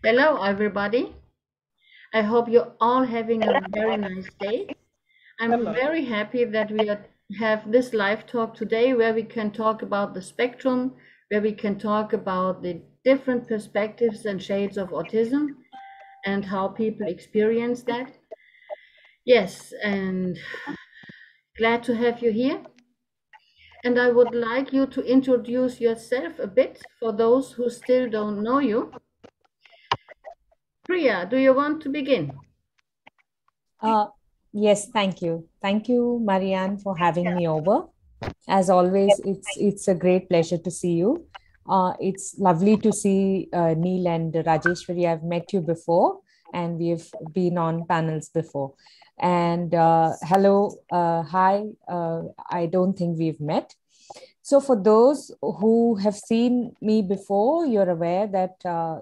Hello, everybody. I hope you're all having a very nice day. I'm Hello. very happy that have this live talk today where we can talk about the spectrum, where we can talk about the different perspectives and shades of autism and how people experience that. Yes, and glad to have you here. And I would like you to introduce yourself a bit for those who still don't know you. Priya, do you want to begin? Uh, yes, thank you. Thank you, Marianne, for having me over. As always, it's a great pleasure to see you. It's lovely to see Neil and Rajeshwari. I've met you before, and we've been on panels before. And hello, hi. I don't think we've met. So for those who have seen me before, you're aware that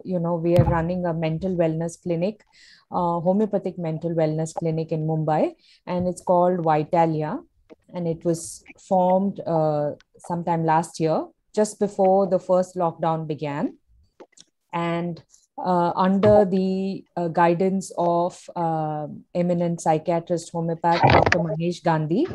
we are running a mental wellness clinic, homeopathic mental wellness clinic in Mumbai, and it's called Vitalia, and it was formed sometime last year, just before the first lockdown began, and under the guidance of eminent psychiatrist homeopath Dr. Mahesh Gandhi.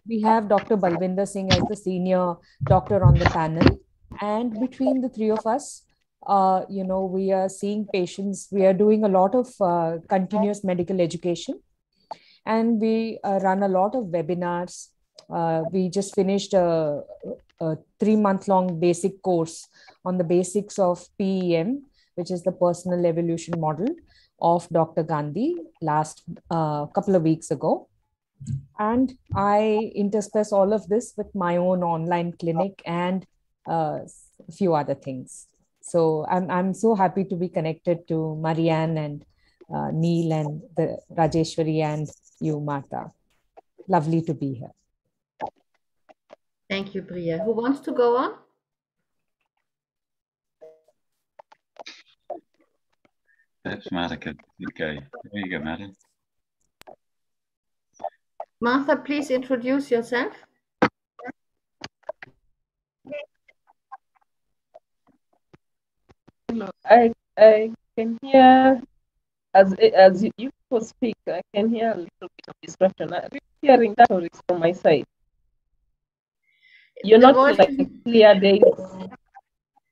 We have Dr. Balvinder Singh as the senior doctor on the panel. And between the three of us, we are seeing patients. We are doing a lot of continuous medical education, and we run a lot of webinars. We just finished a 3-month long basic course on the basics of PEM, which is the personal evolution model of Dr. Gandhi last couple of weeks ago. And I intersperse all of this with my own online clinic and a few other things. So I'm so happy to be connected to Marianne and Neil and the Rajeshwari and you, Martha. Lovely to be here. Thank you, Priya. Who wants to go on? Perhaps Martha could go. There you go, Martha. Martha, please introduce yourself. Hello. I can hear as you people speak. I can hear a little bit of distraction. I'm hearing that or it's from my side. You're not like clear days.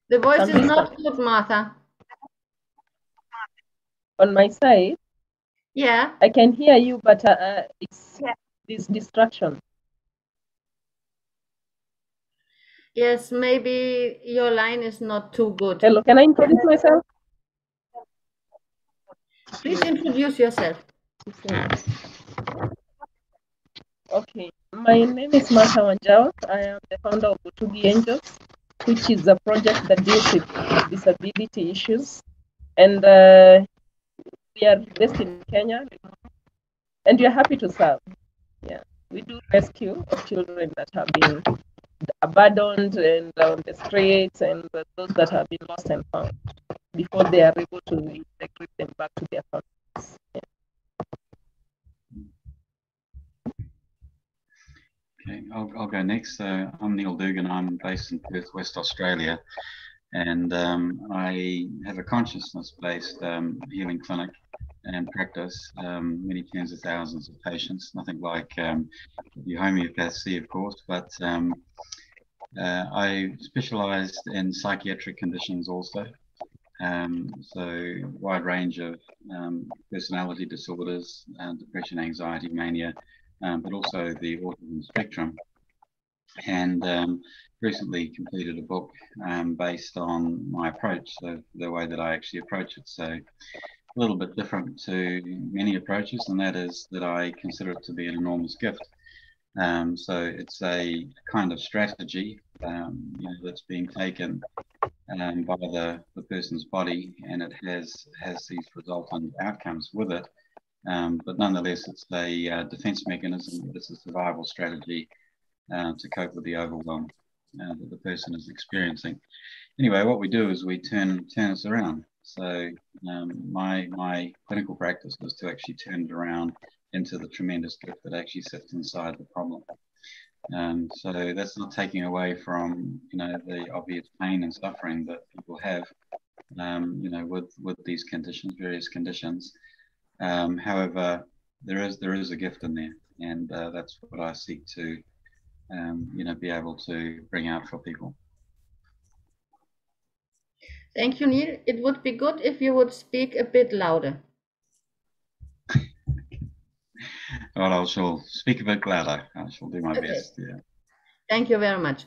The voice is not good, Martha. On my side. Yeah. I can hear you, but it's this distraction. Yes, maybe your line is not too good. Hello, can I introduce myself? Please introduce yourself. Okay, my name is Martha Wanjau. I am the founder of Butugi Angels, which is a project that deals with disability issues. And we are based in Kenya, and we are happy to serve. Yeah, we do rescue of children that have been abandoned and on the streets, and those that have been lost and found before they are able to integrate them back to their families. Yeah. Okay, I'll go next. I'm Neil Dougan. I'm based in Perth, West Australia, and I have a consciousness-based healing clinic and practice many tens of thousands of patients. Nothing like the homeopathy, of course, but I specialised in psychiatric conditions also. So wide range of personality disorders, depression, anxiety, mania, but also the autism spectrum. And recently completed a book based on my approach, so the way that I actually approach it. So a little bit different to many approaches, and that is that I consider it to be an enormous gift. So it's a kind of strategy that's being taken by the person's body, and it has these resultant outcomes with it. But nonetheless, it's a defense mechanism. It's a survival strategy to cope with the overwhelm that the person is experiencing. Anyway, what we do is we turn this around. So my clinical practice was to actually turn it around into the tremendous gift that actually sits inside the problem. So that's not taking away from the obvious pain and suffering that people have, with these conditions, various conditions. However, there is a gift in there, and that's what I seek to be able to bring out for people. Thank you, Neil. It would be good if you would speak a bit louder. Well, I shall speak a bit louder. I shall do my best. Yeah. Thank you very much.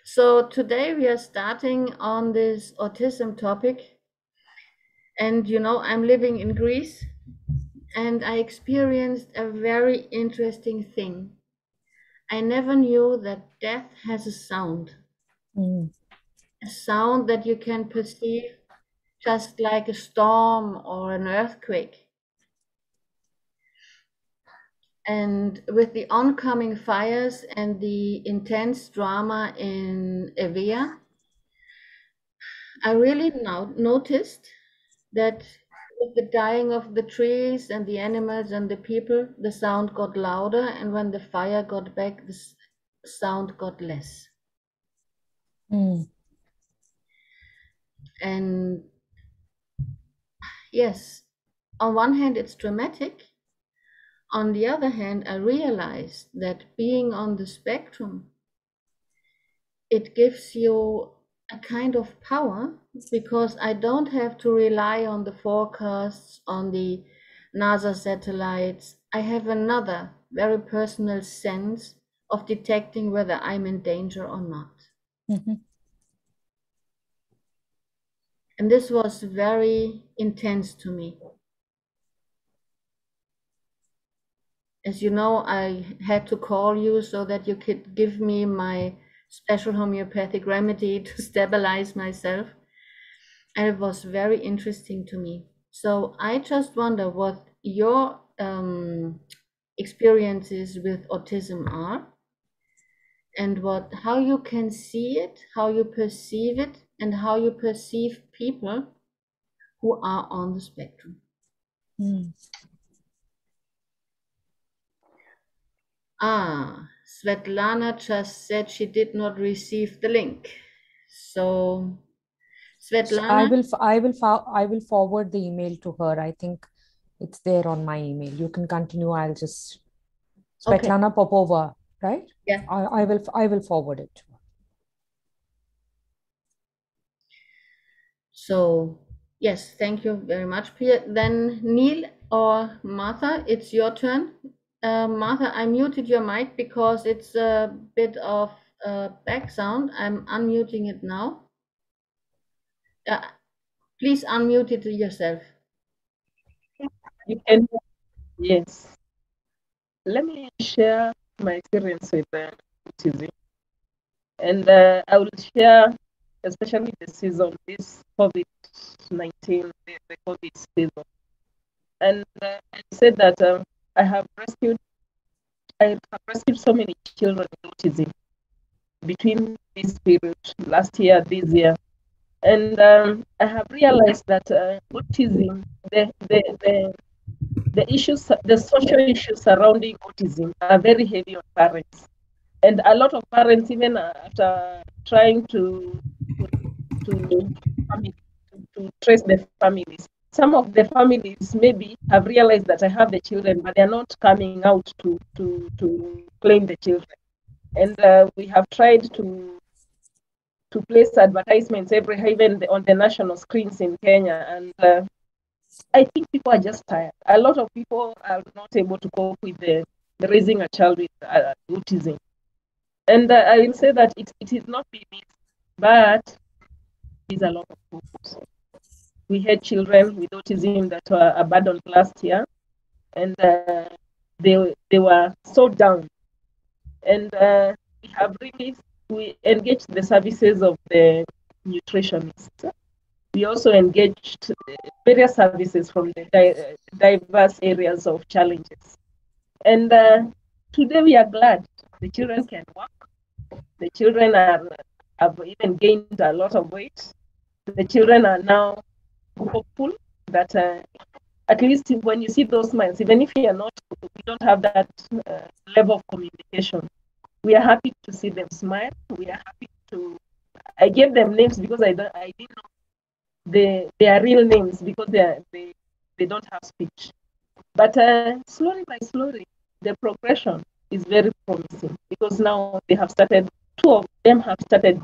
So today we are starting on this autism topic. And I'm living in Greece, and I experienced a very interesting thing. I never knew that death has a sound. A sound that you can perceive just like a storm or an earthquake. And with the oncoming fires and the intense drama in Evia, I really now noticed that with the dying of the trees and the animals and the people, the sound got louder, and when the fire got back, the sound got less. And yes, on one hand, it's dramatic. On the other hand, I realized that being on the spectrum, it gives you a kind of power, because I don't have to rely on the forecasts, on the NASA satellites. I have another very personal sense of detecting whether I'm in danger or not. And this was very intense to me. As you know, I had to call you so that you could give me my special homeopathic remedy to stabilize myself. And it was very interesting to me. So I just wonder what your experiences with autism are, and how you can see it, how you perceive it, and how you perceive people who are on the spectrum. Svetlana just said she did not receive the link. So Svetlana, I will forward the email to her. I think it's there on my email. You can continue. I'll just Svetlana Popova, right? Yeah. I will forward it to her. So yes, thank you very much, Priya. Then Neil or Martha, it's your turn. Martha, I muted your mic because it's a bit of back sound. I'm unmuting it now. Please unmute it yourself. You can, yes. Let me share my experience with autism. And I will share, especially the season, this COVID-19, the COVID season. And I said that I have rescued so many children with autism between this period, last year, this year. And I have realized that autism, the issues, the social issues surrounding autism are very heavy on parents. And a lot of parents, even after trying to trace the families, some of the families maybe have realized that I have the children, but they're not coming out to claim the children. And we have tried to place advertisements even on the national screens in Kenya. And I think people are just tired. A lot of people are not able to cope with raising a child with autism. And I will say that it is not been easy, but it's a lot of focus. We had children with autism that were abandoned last year, and they were so down. And we engaged the services of the nutritionists. We also engaged various services from the diverse areas of challenges. And today we are glad the children can walk. The children have even gained a lot of weight. The children are now hopeful that at least when you see those smiles, even if we don't have that level of communication, we are happy to see them smile. We are happy I gave them names because I didn't know their real names because they don't have speech. But slowly by slowly, the progression is very promising because now they have started, two of them have started,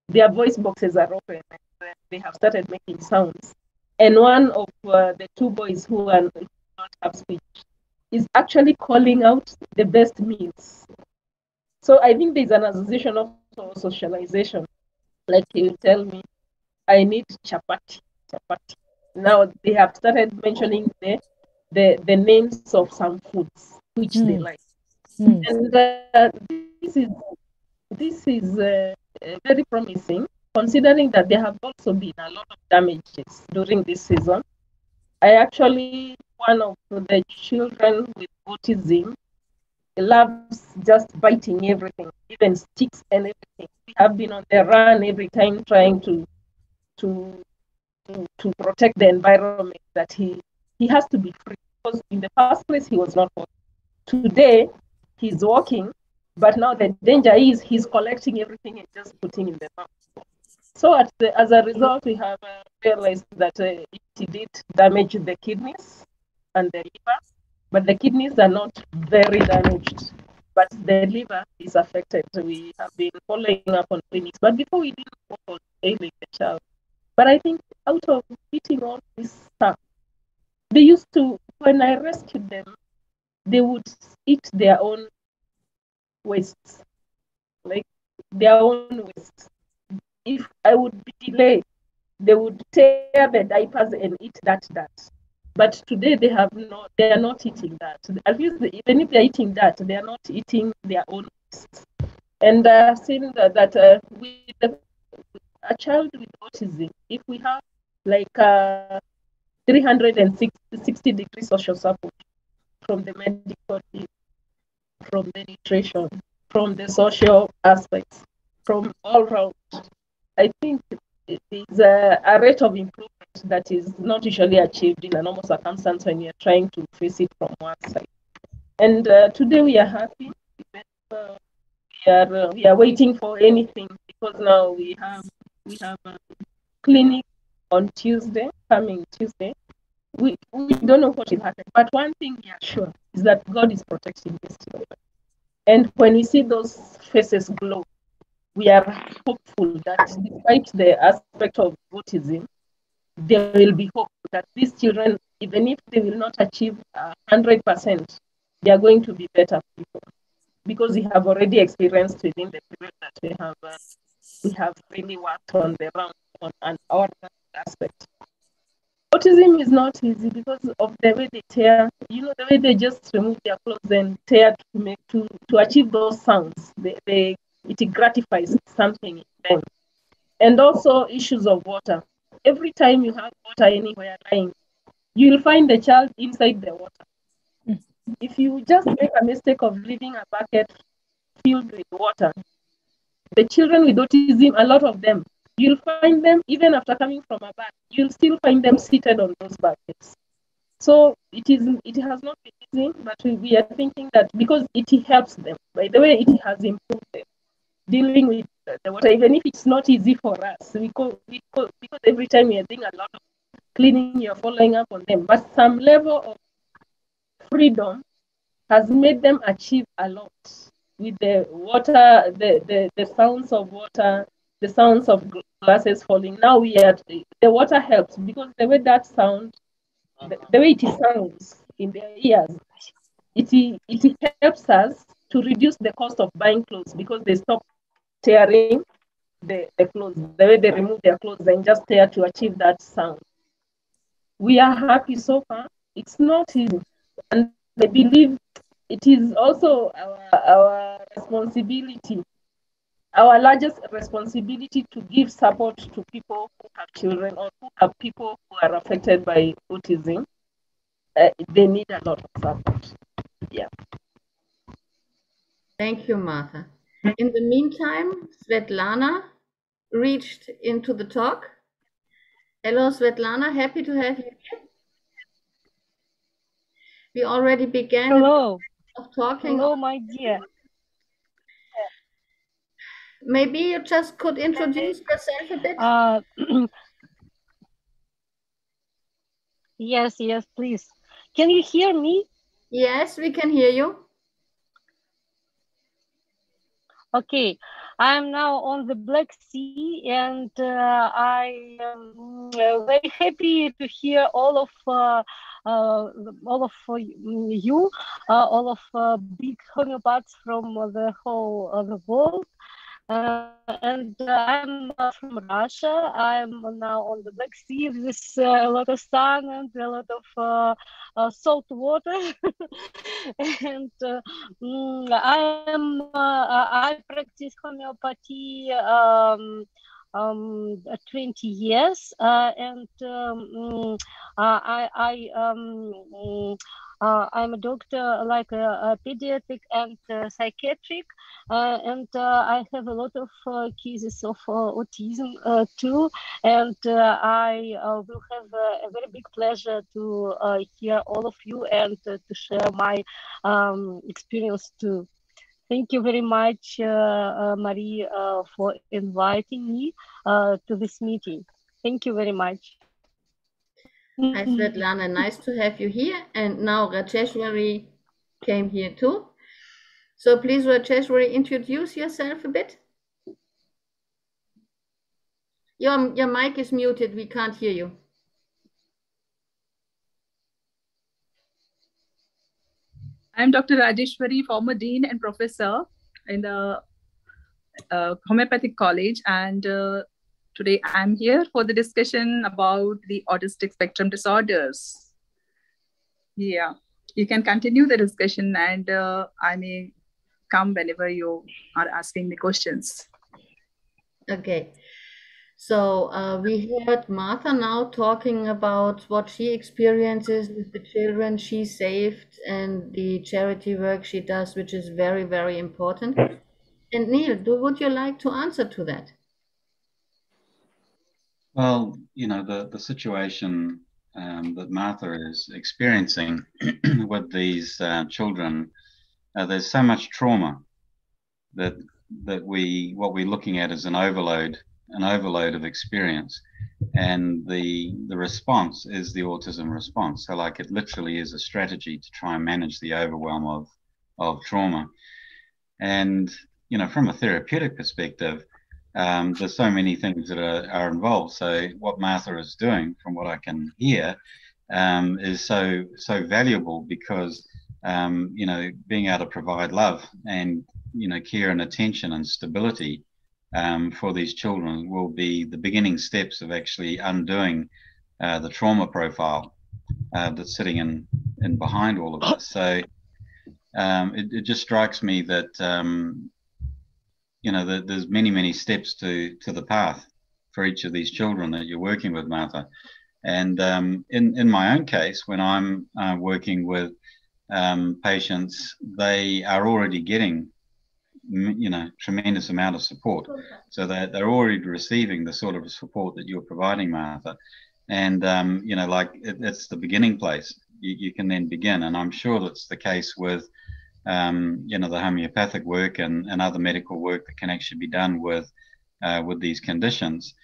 their voice boxes are open and they have started making sounds. And one of the two boys who not have speech is actually calling out the best meals. So I think there's an association of socialization. Like he will tell me, I need chapati. Now they have started mentioning the names of some foods which they like. And this is very promising, considering that there have also been a lot of damages during this season. One of the children with autism loves just biting everything, even sticks and everything. We have been on the run every time trying to protect the environment that he has to be free, because in the first place he was not walking. Today he's walking, but now the danger is he's collecting everything and just putting in the mouth. So as a result, we have realized that it did damage the kidneys and the liver, but the kidneys are not very damaged, but the liver is affected. We have been following up on clinics, but before we didn't focus daily the child. But I think out of eating all this stuff, they used to, when I rescued them, they would eat their own waste, like their own waste. If I would be delayed, they would tear the diapers and eat that. But today they are not eating that. At least even if they're eating that, they are not eating their own waste. And I've seen that with a child with autism, if we have like 360-degree social support from the medical team, from the nutrition, from the social aspects, from all round, I think it is a rate of improvement that is not usually achieved in a normal circumstance when you're trying to face it from one side. And today we are happy. We are waiting for anything, because now we have a clinic on Tuesday, coming Tuesday. We don't know what will happen, but one thing we are sure is that God is protecting this children. And when we see those faces glow, we are hopeful that despite the aspect of autism, there will be hope that these children, even if they will not achieve 100%, they are going to be better people, because we have already experienced within the period that we have really worked on the round on our aspect. Autism is not easy because of the way they tear, the way they just remove their clothes and tear to achieve those sounds. It gratifies something in them. And also issues of water. Every time you have water anywhere lying, you will find the child inside the water. If you just make a mistake of leaving a bucket filled with water, the children with autism, a lot of them, you'll find them, even after coming from a bath, you'll still find them seated on those buckets. So it has not been easy, but we are thinking that because it helps them, by the way, it has improved them dealing with the water, even if it's not easy for us, because every time we are doing a lot of cleaning, you're following up on them. But some level of freedom has made them achieve a lot with the water, the sounds of water, the sounds of glasses falling. Now the water helps, because the way that sound, the way it sounds in their ears, it helps us to reduce the cost of buying clothes, because they stop tearing the clothes, the way they remove their clothes and just tear to achieve that sound. We are happy so far. It's not easy, and I believe it is also our responsibility, our largest responsibility, to give support to people who have children or who have people who are affected by autism. They need a lot of support. Yeah. Thank you, Martha. In the meantime, Svetlana reached into the talk. Hello, Svetlana. Happy to have you here. We already began. Hello. Of talking. Hello, my dear. Maybe you just could introduce yourself a bit. Yes, yes, please. Can you hear me? Yes, we can hear you. Okay, I'm now on the Black Sea, and I am very happy to hear all of you, all of big homeopaths from the whole the world. And I'm from Russia. I'm now on the Black Sea with a lot of sun and a lot of salt water. And I practice homeopathy 20 years, and I'm a doctor, like a pediatric and psychiatric, and I have a lot of cases of autism too, and I will have a very big pleasure to hear all of you and to share my experience too. Thank you very much, Marie, for inviting me to this meeting. Thank you very much. Hi, Svetlana. Nice to have you here. And now Rajeshwari came here too. So please, Rajeshwari, introduce yourself a bit. Your mic is muted. We can't hear you. I'm Dr. Rajeshwari, former Dean and Professor in the Homeopathic College. And today I'm here for the discussion about the autistic spectrum disorders. Yeah, you can continue the discussion, and I may come whenever you are asking me questions. Okay. So we heard Martha now talking about what she experiences with the children she saved and the charity work she does, which is very, very important. And Neil, would you like to answer to that? Well, you know, the situation that Martha is experiencing with these children, there's so much trauma that what we're looking at is an overload of experience, and the response is the autism response. So like it literally is a strategy to try and manage the overwhelm of trauma. And you know, from a therapeutic perspective, there's so many things that are involved. So what Martha is doing, from what I can hear, is so valuable because you know, being able to provide love and, you know, care and attention and stability for these children will be the beginning steps of actually undoing the trauma profile that's sitting in behind all of this. So it just strikes me that you know, there's many steps to the path for each of these children that you're working with, Martha. And in my own case, when I'm working with patients, they are already getting, you know, tremendous amount of support. So they're already receiving the sort of support that you're providing, Martha. And you know, like it's the beginning place. You can then begin. And I'm sure that's the case with you know, the homeopathic work and other medical work that can actually be done with these conditions.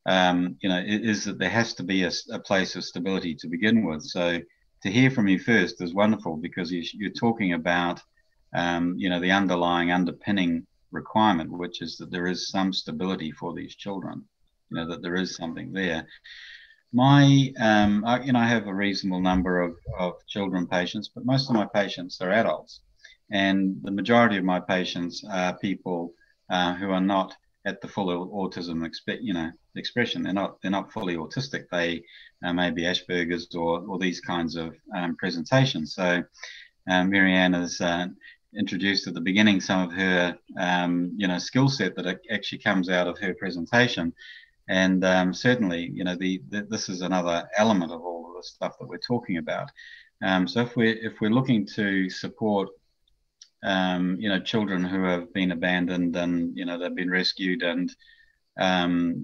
You know, is that there has to be a place of stability to begin with. So to hear from you first is wonderful, because you're talking about you know, the underpinning requirement, which is that there is some stability for these children. You know, that there is something there. You know, I have a reasonable number of children patients, but most of my patients are adults. And the majority of my patients are people who are not at the full autism expression. They're not fully autistic. They may be Asperger's or these kinds of presentations. So Marianne has introduced at the beginning some of her you know, skill set that actually comes out of her presentation. And certainly, you know, this is another element of all of the stuff that we're talking about. So if we're looking to support you know, children who have been abandoned and, you know, they've been rescued, and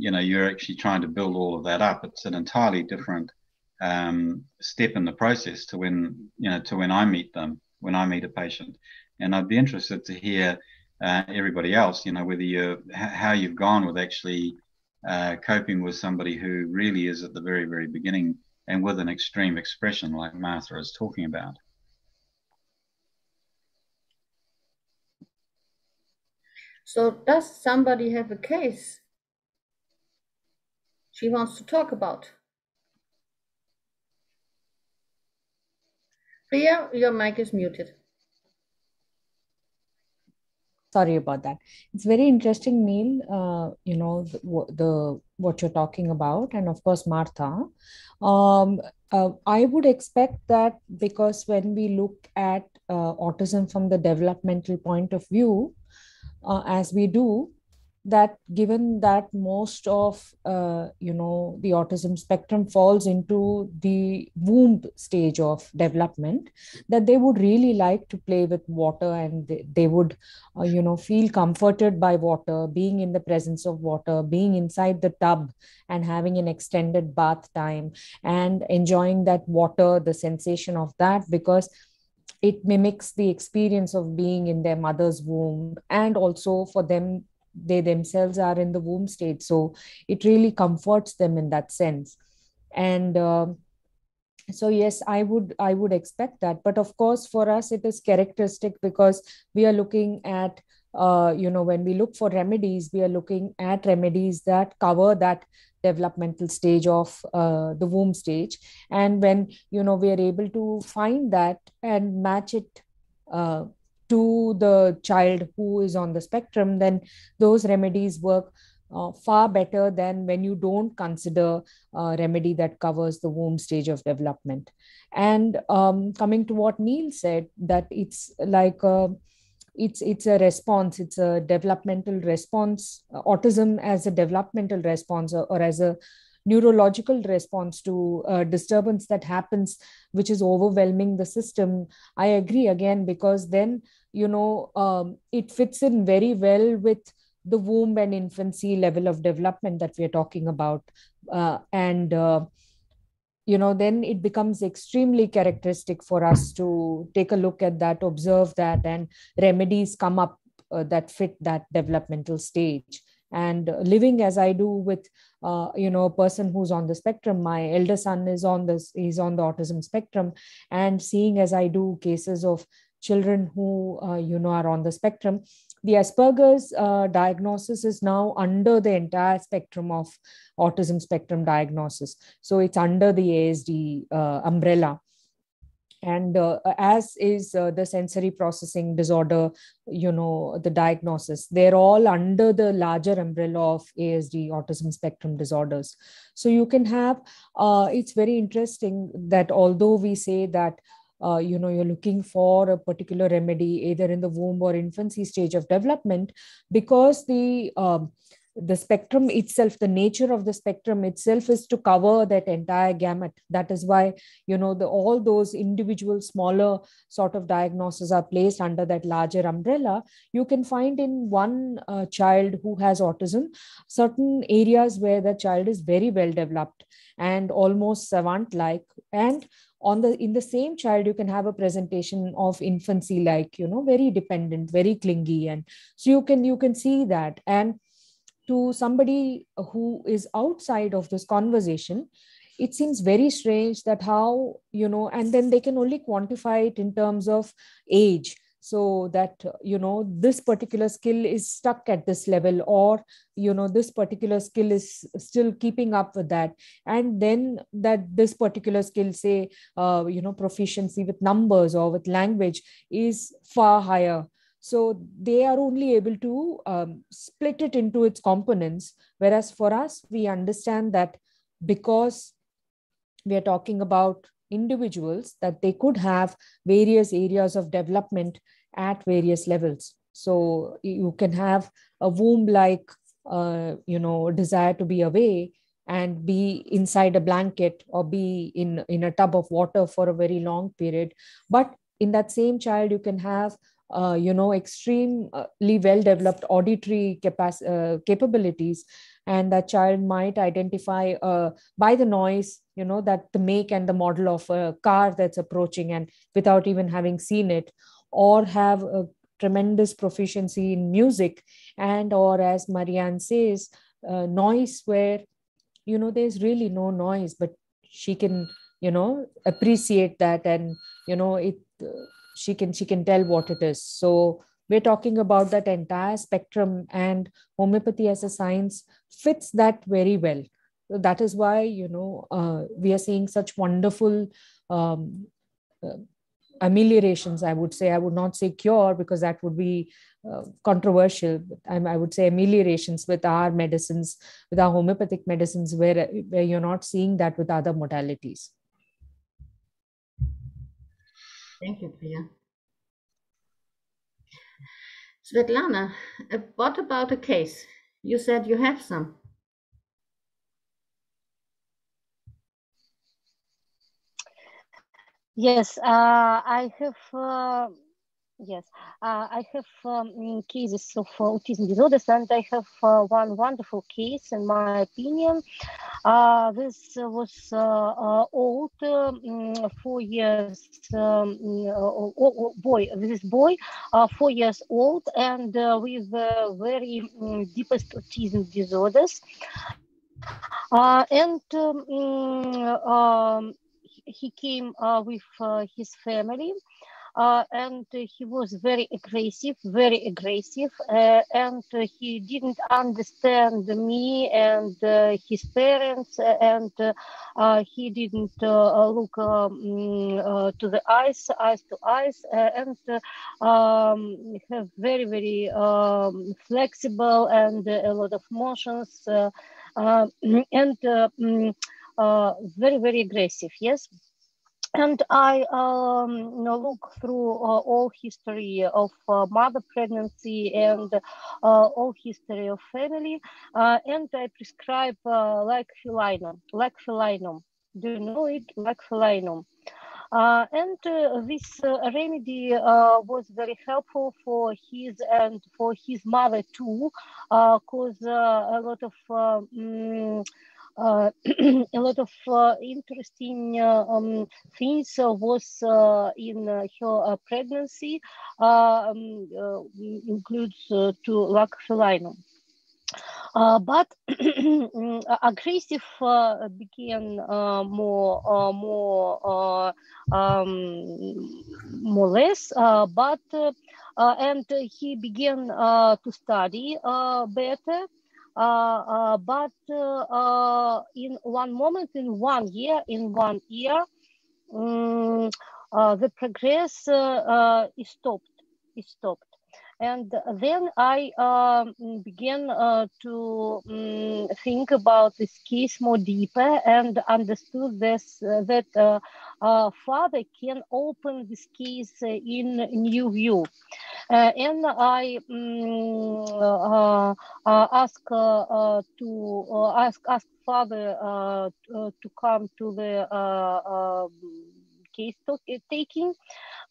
you know, you're actually trying to build all of that up, it's an entirely different step in the process to when I meet them, when I meet a patient. And I'd be interested to hear everybody else, you know, whether how you've gone with actually coping with somebody who really is at the very, very beginning and with an extreme expression like Martha is talking about. So does somebody have a case she wants to talk about? Priya, your mic is muted. Sorry about that. It's very interesting, Neil, what you're talking about, and of course, Martha. I would expect that because when we look at autism from the developmental point of view, as we do, that given that most of the autism spectrum falls into the womb stage of development, that they would really like to play with water, and they would feel comforted by water, being in the presence of water, being inside the tub and having an extended bath time and enjoying that water, the sensation of that, because it mimics the experience of being in their mother's womb. And also for them, they themselves are in the womb state, so it really comforts them in that sense. And so yes, I would expect that. But of course, for us it is characteristic because we are looking at when we look for remedies, we are looking at remedies that cover that developmental stage of the womb stage. And when we are able to find that and match it to the child who is on the spectrum, then those remedies work far better than when you don't consider a remedy that covers the womb stage of development. And coming to what Neil said, that it's like it's a response, it's a developmental response, autism as a developmental response, or as a neurological response to a disturbance that happens, which is overwhelming the system. I agree again, because then it fits in very well with the womb and infancy level of development that we are talking about. And then it becomes extremely characteristic for us to take a look at that, observe that, and remedies come up that fit that developmental stage. And living as I do with a person who's on the spectrum, my elder son is on the autism spectrum, and seeing as I do cases of children who are on the spectrum, the Asperger's diagnosis is now under the entire spectrum of autism spectrum diagnosis. So it's under the ASD umbrella. And as is the sensory processing disorder, the diagnosis, they're all under the larger umbrella of ASD, autism spectrum disorders. So you can have, it's very interesting that although we say that you're looking for a particular remedy either in the womb or infancy stage of development, because the spectrum itself, the nature of the spectrum itself is to cover that entire gamut. That is why all those individual smaller sort of diagnoses are placed under that larger umbrella. You can find in one child who has autism certain areas where the child is very well developed and almost savant like, and in the same child you can have a presentation of infancy like, very dependent, very clingy. And so you can see that. And to somebody who is outside of this conversation, it seems very strange that how, and then they can only quantify it in terms of age. So that, this particular skill is stuck at this level, or, this particular skill is still keeping up with that. And then that this particular skill, say, proficiency with numbers or with language is far higher. So they are only able to split it into its components. Whereas for us, we understand that because we are talking about individuals, that they could have various areas of development at various levels. So you can have a womb-like, desire to be away and be inside a blanket or be in a tub of water for a very long period. But in that same child, you can have extremely well-developed auditory capabilities, and that child might identify by the noise, that the make and the model of a car that's approaching, and without even having seen it, or have a tremendous proficiency in music, and or as Marianne says, noise where there's really no noise, but she can, appreciate that, and she can tell what it is. So we're talking about that entire spectrum, and homeopathy as a science fits that very well. So that is why we are seeing such wonderful um, uh, ameliorations. I would say, I would not say cure, because that would be controversial, but I would say ameliorations with our medicines, with our homeopathic medicines, where you're not seeing that with other modalities. Thank you, Priya. Svetlana, what about a case? You said you have some. Yes, I have. Yes, I have cases of autism disorders, and I have one wonderful case, in my opinion. This was old, 4 years boy. This boy, 4 years old, and with very deepest autism disorders, and he came with his family. And he was very aggressive, and he didn't understand me and his parents, and he didn't look to the eyes to eyes, and have very, very flexible and a lot of motions, and very, very aggressive. Yes. And I look through all history of mother pregnancy and all history of family, and I prescribe like felinum. Do you know it? Like felinum. And this remedy was very helpful for his and for his mother too, because a lot of a lot of interesting things was in her pregnancy, includes to lac felinum. But aggressive became more less, but and he began to study better. But in one moment, in 1 year, the progress is stopped. And then I began to think about this case more deeper, and understood this that father can open this case in new view. And I ask father to come to the case taking.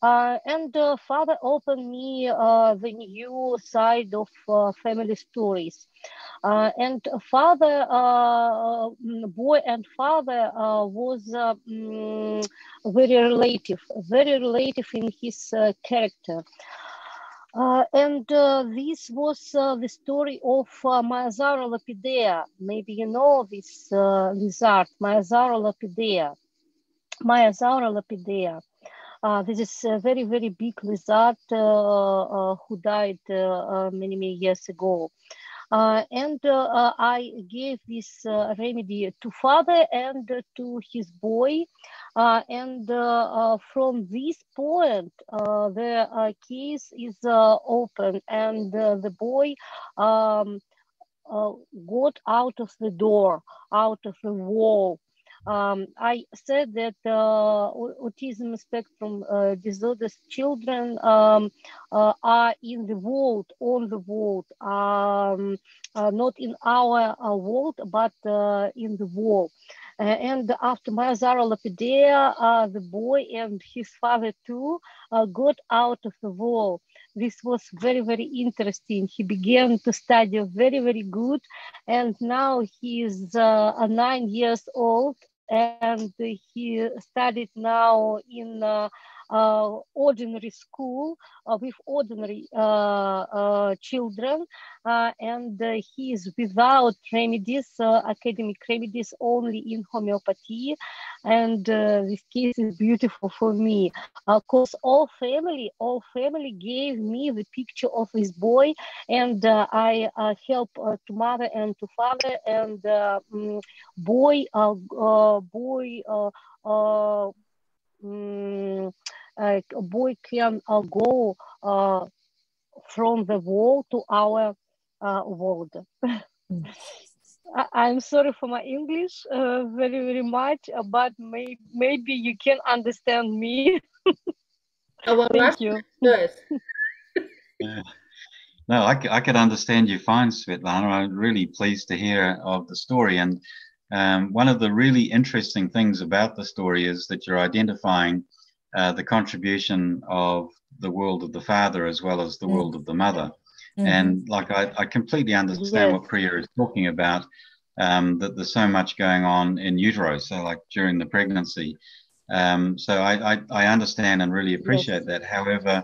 And father opened me the new side of family stories. And father, boy and father was very relative in his character. And this was the story of Maiasaura lapidea. Maybe you know this lizard, Maiasaura lapidea. This is a very, very big lizard who died many, many years ago. And I gave this remedy to father and to his boy. And from this point, the case is open, and the boy got out of the door, out of the wall. I said that autism spectrum disorders children are in the world, on the world, not in our world, but in the world. And after Maiasaura lapidea, the boy and his father too got out of the wall. This was very, very interesting. He began to study very, very good. And now he is 9 years old, and he studied now in ordinary school with ordinary children, and he is without remedies, academic remedies, only in homeopathy. And this case is beautiful for me, because all family gave me the picture of this boy, and I help to mother and to father, and boy can go from the wall to our world. I'm sorry for my English very, very much, but maybe you can understand me. Thank you. Yes. Yeah. No, I could understand you fine, Svetlana. I'm really pleased to hear of the story. And one of the really interesting things about the story is that you're identifying the contribution of the world of the father as well as the world of the mother. And like I completely understand what Priya is talking about, that there's so much going on in utero, so like during the pregnancy. So I understand and really appreciate that. However,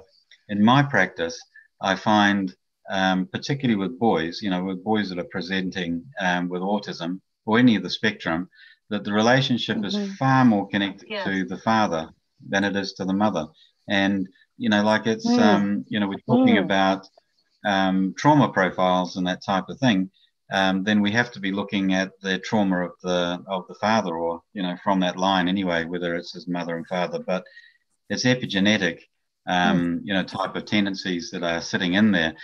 in my practice, I find, particularly with boys, with boys that are presenting with autism or any of the spectrum, that the relationship is far more connected to the father than it is to the mother. And, like it's, we're talking about trauma profiles and that type of thing, then we have to be looking at the trauma of the father, or from that line anyway, whether it's his mother and father. But it's epigenetic, type of tendencies that are sitting in there.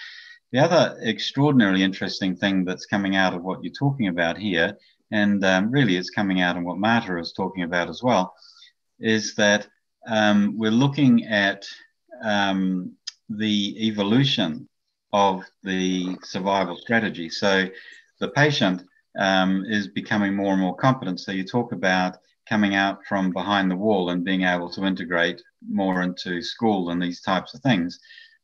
The other extraordinarily interesting thing that's coming out of what you're talking about here, and really it's coming out in what Marta is talking about as well, is that we're looking at the evolution of the survival strategy. So the patient is becoming more and more competent. So you talk about coming out from behind the wall and being able to integrate more into school and these types of things.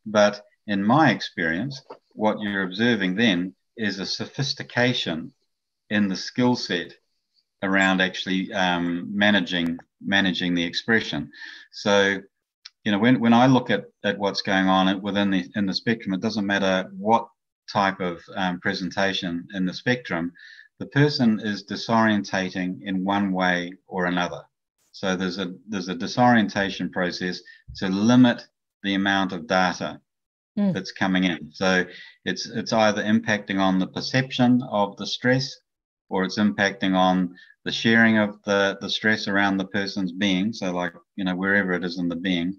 But in my experience, what you're observing then is a sophistication in the skill set around actually managing the expression. So when I look at what's going on in the spectrum, it doesn't matter what type of presentation in the spectrum, the person is disorientating in one way or another. So there's a disorientation process to limit the amount of data that's coming in. So it's either impacting on the perception of the stress, or it's impacting on the sharing of the stress around the person's being. So like, wherever it is in the being.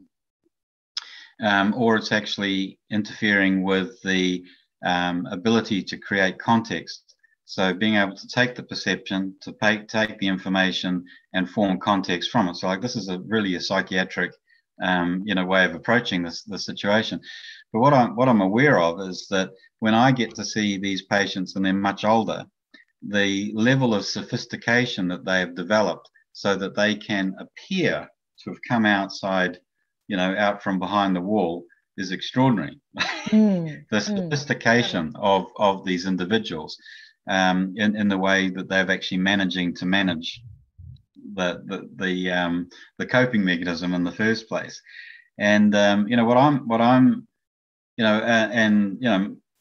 Or it's actually interfering with the ability to create context. So being able to take the perception, to take the information and form context from it. So like this is really a psychiatric, way of approaching the situation. But what I'm aware of is that when I get to see these patients and they're much older, the level of sophistication that they have developed so that they can appear to have come outside, out from behind the wall is extraordinary. The sophistication of these individuals in the way that they're actually managing to manage the coping mechanism in the first place. And what I'm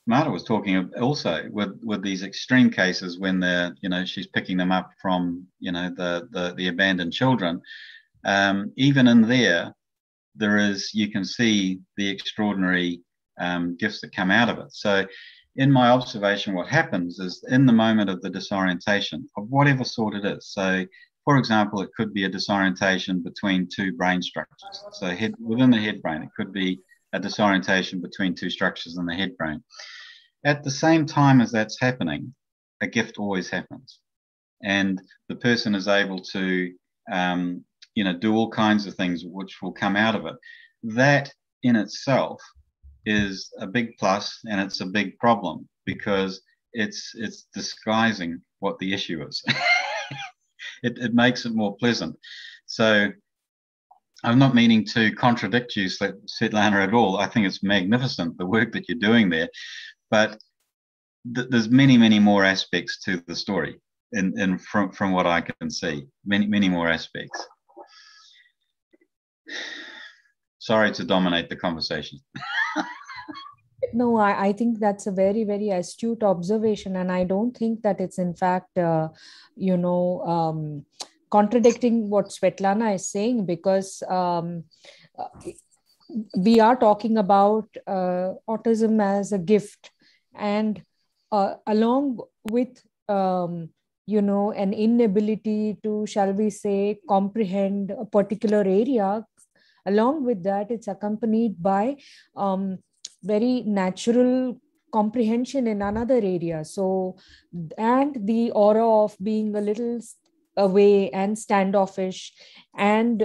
Marta was talking also with these extreme cases when she's picking them up from the abandoned children. Even in there is, you can see the extraordinary gifts that come out of it. So in my observation, what happens is in the moment of the disorientation of whatever sort it is. So for example, it could be a disorientation between two brain structures. So within the head brain, it could be a disorientation between two structures in the head brain. At the same time as that's happening, a gift always happens. And the person is able to do all kinds of things which will come out of it. That in itself is a big plus, and it's a big problem because it's disguising what the issue is. It makes it more pleasant. So I'm not meaning to contradict you, Svetlana, at all. I think it's magnificent, the work that you're doing there. But there's many, many more aspects to the story from what I can see. Many, many more aspects. Sorry to dominate the conversation. No, I think that's a very, very astute observation. And I don't think that it's in fact, contradicting what Svetlana is saying, because we are talking about autism as a gift. And along with, an inability to, shall we say, comprehend a particular area, along with that, it's accompanied by very natural comprehension in another area. So, and the aura of being a little away and standoffish, and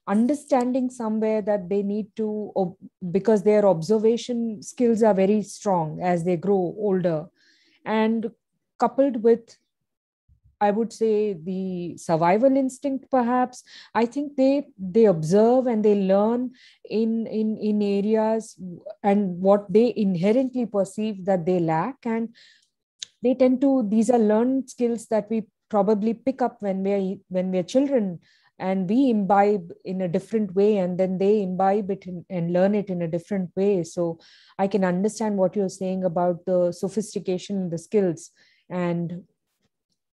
understanding somewhere that they need to, because their observation skills are very strong as they grow older, and coupled with, I would say, the survival instinct, perhaps. I think they observe and they learn in areas and what they inherently perceive that they lack, and they tend to, these are learned skills that we probably pick up when we're children, and we imbibe in a different way, and then they imbibe it and learn it in a different way. So I can understand what you're saying about the sophistication in the skills, and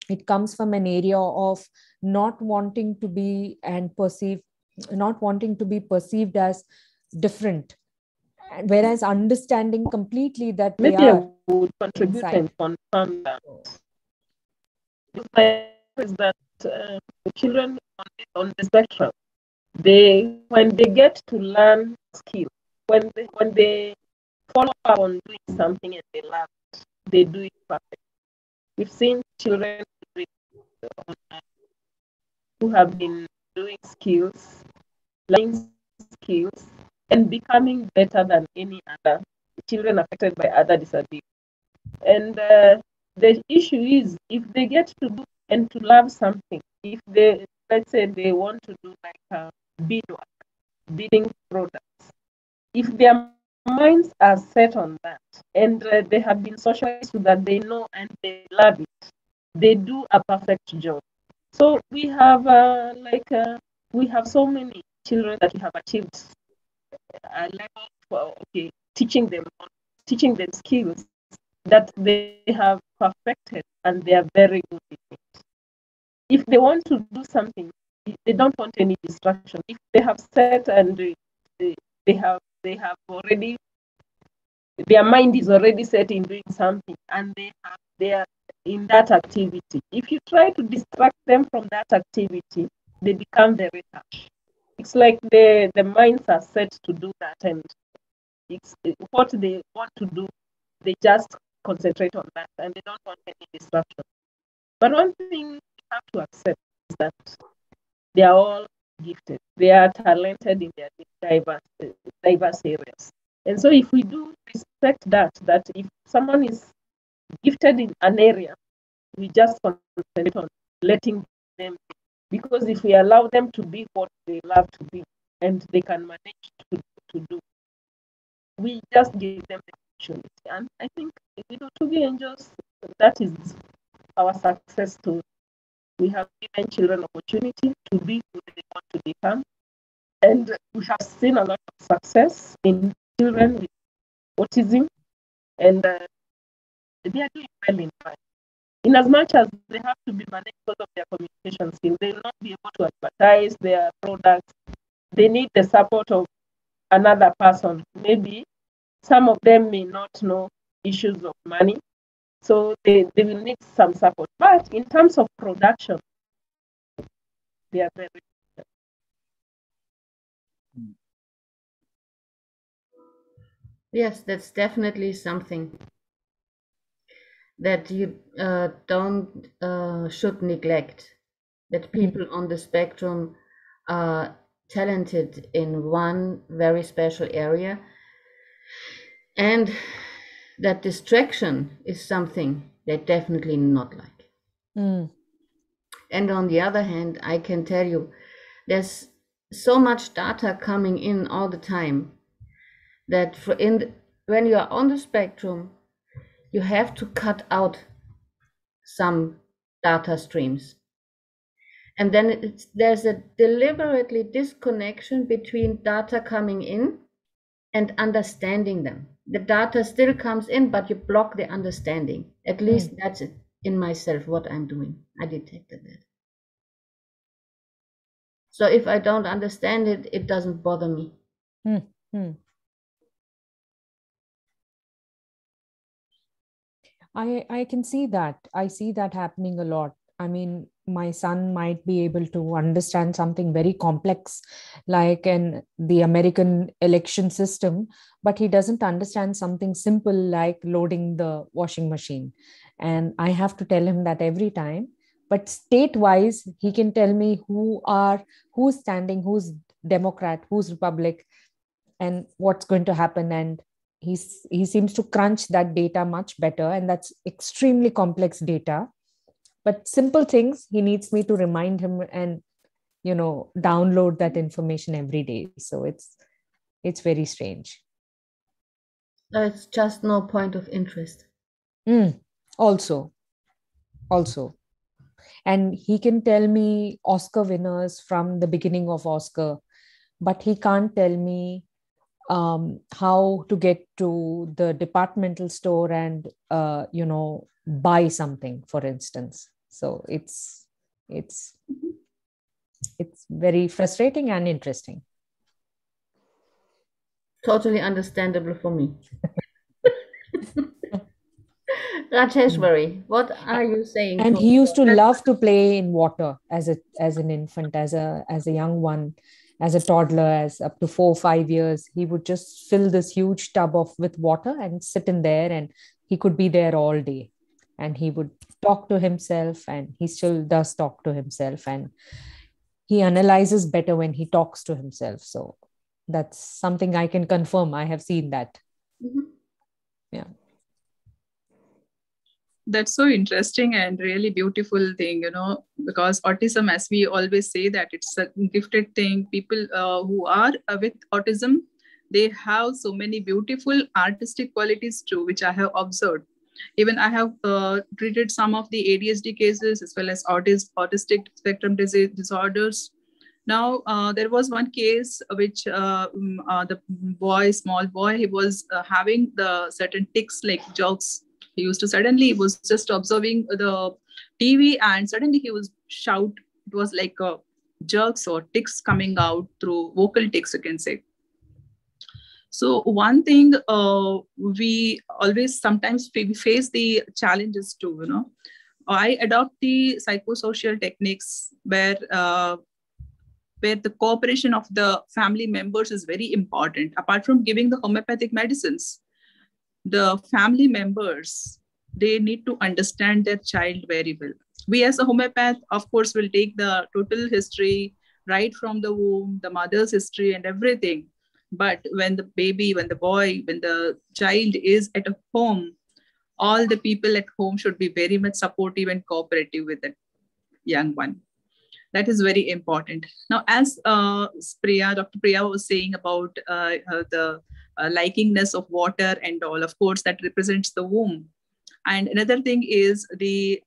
it comes from an area of not wanting to be perceived as different, whereas understanding completely that they Maybe I are would contribute inside. and confirm that. My is that the children on the spectrum, when they get to learn skill, when they follow up on doing something and they love it, they do it perfect. We've seen children who have been doing skills, learning skills, and becoming better than any other children affected by other disabilities. And the issue is, if they get to do and to love something, if they, let's say they want to do like beadwork, beading products, if their minds are set on that, and they have been socialized so that they know and they love it, they do a perfect job. So we have we have so many children that we have achieved a level for teaching them skills that they have perfected, and they are very good at it. If they want to do something, they don't want any distraction. If they have set and they have already, their mind is already set in doing something, and they are in that activity. If you try to distract them from that activity, they become very harsh. It's like the minds are set to do that, and it's what they want to do. They just concentrate on that, and they don't want any distraction. But one thing you have to accept is that they are all gifted. They are talented in their diverse areas. And so if we do respect that if someone is gifted in an area, we just concentrate on letting them be. Because if we allow them to be what they love to be, and they can manage to do, we just give them the opportunity. And I think with Otugi Angels, that is our success story. We have given children opportunity to be who they want to become. And we have seen a lot of success in children with autism, and they are doing well in life. In as much as they have to be managed because of their communication skills, they will not be able to advertise their products. They need the support of another person. Maybe some of them may not know issues of money, so they will need some support. But in terms of production, they are very good. Yes, that's definitely something that you should neglect, that people on the spectrum are talented in one very special area, and that distraction is something they definitely not like. And on the other hand, I can tell you, there's so much data coming in all the time that when you are on the spectrum, you have to cut out some data streams. And then there's a deliberately disconnection between data coming in and understanding them. The data still comes in, but you block the understanding. At least that's it in myself, what I'm doing. I detected that. So if I don't understand it, it doesn't bother me. I can see that. I see that happening a lot. I mean, my son might be able to understand something very complex, like the American election system, but he doesn't understand something simple like loading the washing machine. And I have to tell him that every time. But state-wise, he can tell me who's standing, who's Democrat, who's Republic, and what's going to happen. And he seems to crunch that data much better, and that's extremely complex data. But simple things, he needs me to remind him and download that information every day. So it's very strange. It's just no point of interest. Also, and he can tell me Oscar winners from the beginning of Oscar, but he can't tell me how to get to the departmental store and buy something, for instance. So it's very frustrating and interesting. Totally understandable for me. Rajeshwari, what are you saying? And he used to love to play in water as an infant, as a young one, as a toddler, as up to 4 or 5 years. He would just fill this huge tub with water and sit in there, and he could be there all day. And he would talk to himself, and he still does talk to himself, and he analyzes better when he talks to himself. So that's something I can confirm. I have seen that. Yeah. That's so interesting and really beautiful thing, because autism, as we always say, that it's a gifted thing. People who are with autism, they have so many beautiful artistic qualities too, which I have observed. Even I have treated some of the ADHD cases as well as autistic spectrum disorders. Now, there was one case which the small boy, he was having the certain tics like jokes. He was just observing the TV, and suddenly he was shout. It was like jerks or tics coming out through vocal tics, you can say. So one thing we always sometimes we face the challenges too. I adopt the psychosocial techniques where the cooperation of the family members is very important. Apart from giving the homeopathic medicines, the family members, they need to understand their child very well. We as a homeopath, of course, will take the total history right from the womb, the mother's history and everything. But when the baby, when the child is at a home, all the people at home should be very much supportive and cooperative with the young one. That is very important. Now, as Dr. Priya was saying about the likingness of water and all, of course, that represents the womb. And another thing is the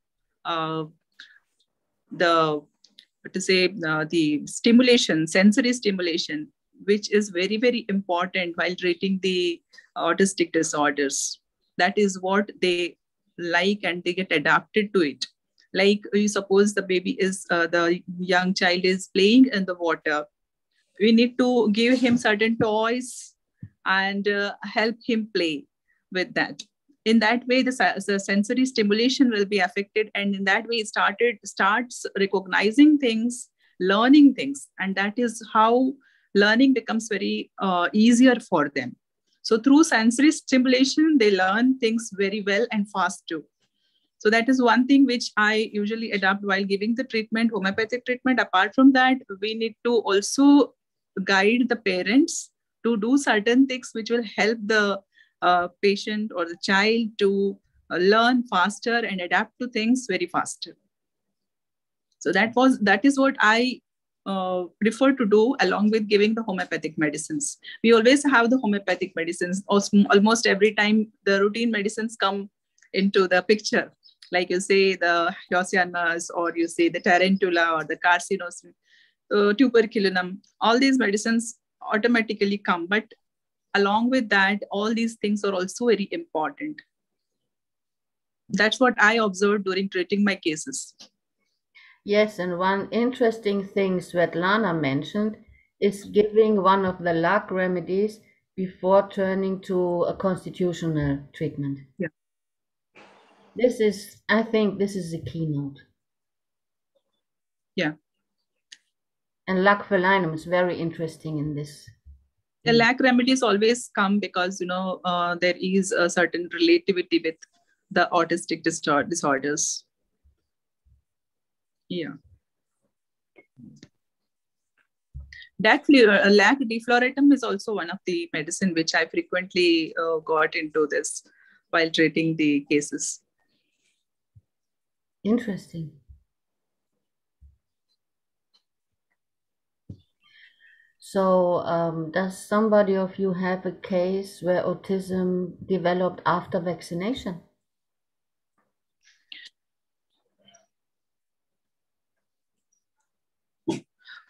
stimulation, sensory stimulation, which is very, very important while treating the autistic disorders. That is what they like, and they get adapted to it. Like, you suppose the baby is, the young child is playing in the water. We need to give him certain toys and help him play with that. In that way, the sensory stimulation will be affected. And in that way, it starts recognizing things, learning things. And that is how learning becomes very easier for them. So through sensory stimulation, they learn things very well and fast too. So that is one thing which I usually adopt while giving the treatment, homeopathic treatment. Apart from that, we need to also guide the parents to do certain things which will help the patient or the child to learn faster and adapt to things very faster. So that is what I prefer to do along with giving the homeopathic medicines. We always have the homeopathic medicines. Almost every time the routine medicines come into the picture. like you say the Yoscianas, or you say the tarantula or the carcinosin, tuberculinum, all these medicines automatically come. But along with that, all these things are also very important. That's what I observed during treating my cases. Yes, and one interesting thing Svetlana mentioned is giving one of the luck remedies before turning to a constitutional treatment. Yeah. I think this is the keynote. Yeah. And luck felinum is very interesting in this. The lack remedies always come because, there is a certain relativity with the autistic disorders. Yeah. Lac defloratum is also one of the medicine which I frequently got into this while treating the cases. Interesting. So does somebody of you have a case where autism developed after vaccination?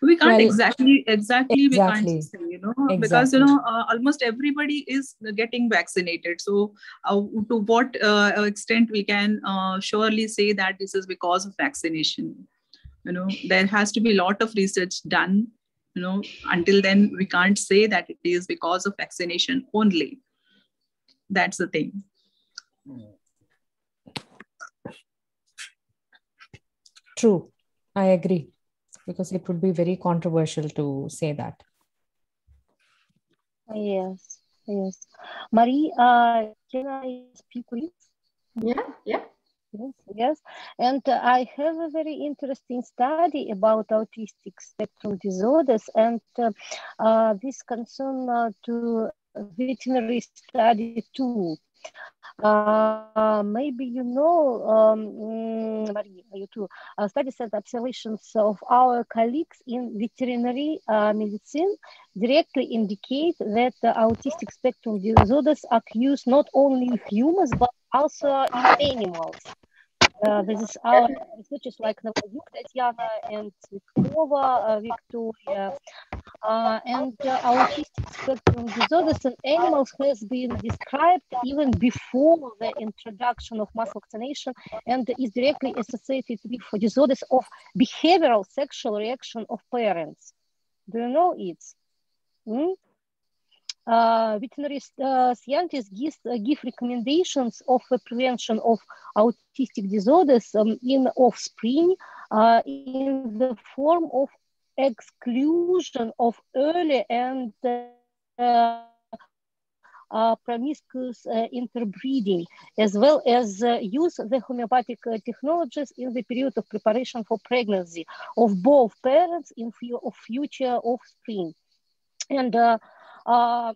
We can't exactly we can't say, Exactly. because almost everybody is getting vaccinated. So to what extent we can surely say that this is because of vaccination? There has to be a lot of research done. Until then we can't say that it is because of vaccination only. That's the thing. True, I agree, because it would be very controversial to say that. Yes. Marie, can I speak, please? Yeah. Yes. And I have a very interesting study about autistic spectrum disorders, and this concern to veterinary study too. Maybe Marie, you too, studies and observations of our colleagues in veterinary medicine directly indicate that autistic spectrum disorders occur not only in humans but also in animals. This is our researchers like Tatiana and Popova, Victoria. And autistic spectrum disorders in animals has been described even before the introduction of mass vaccination, and is directly associated with disorders of behavioral sexual reaction of parents. Do you know it? Veterinary scientists give recommendations of the prevention of autistic disorders in offspring in the form of exclusion of early and promiscuous interbreeding, as well as use the homeopathic technologies in the period of preparation for pregnancy of both parents in of future offspring. And what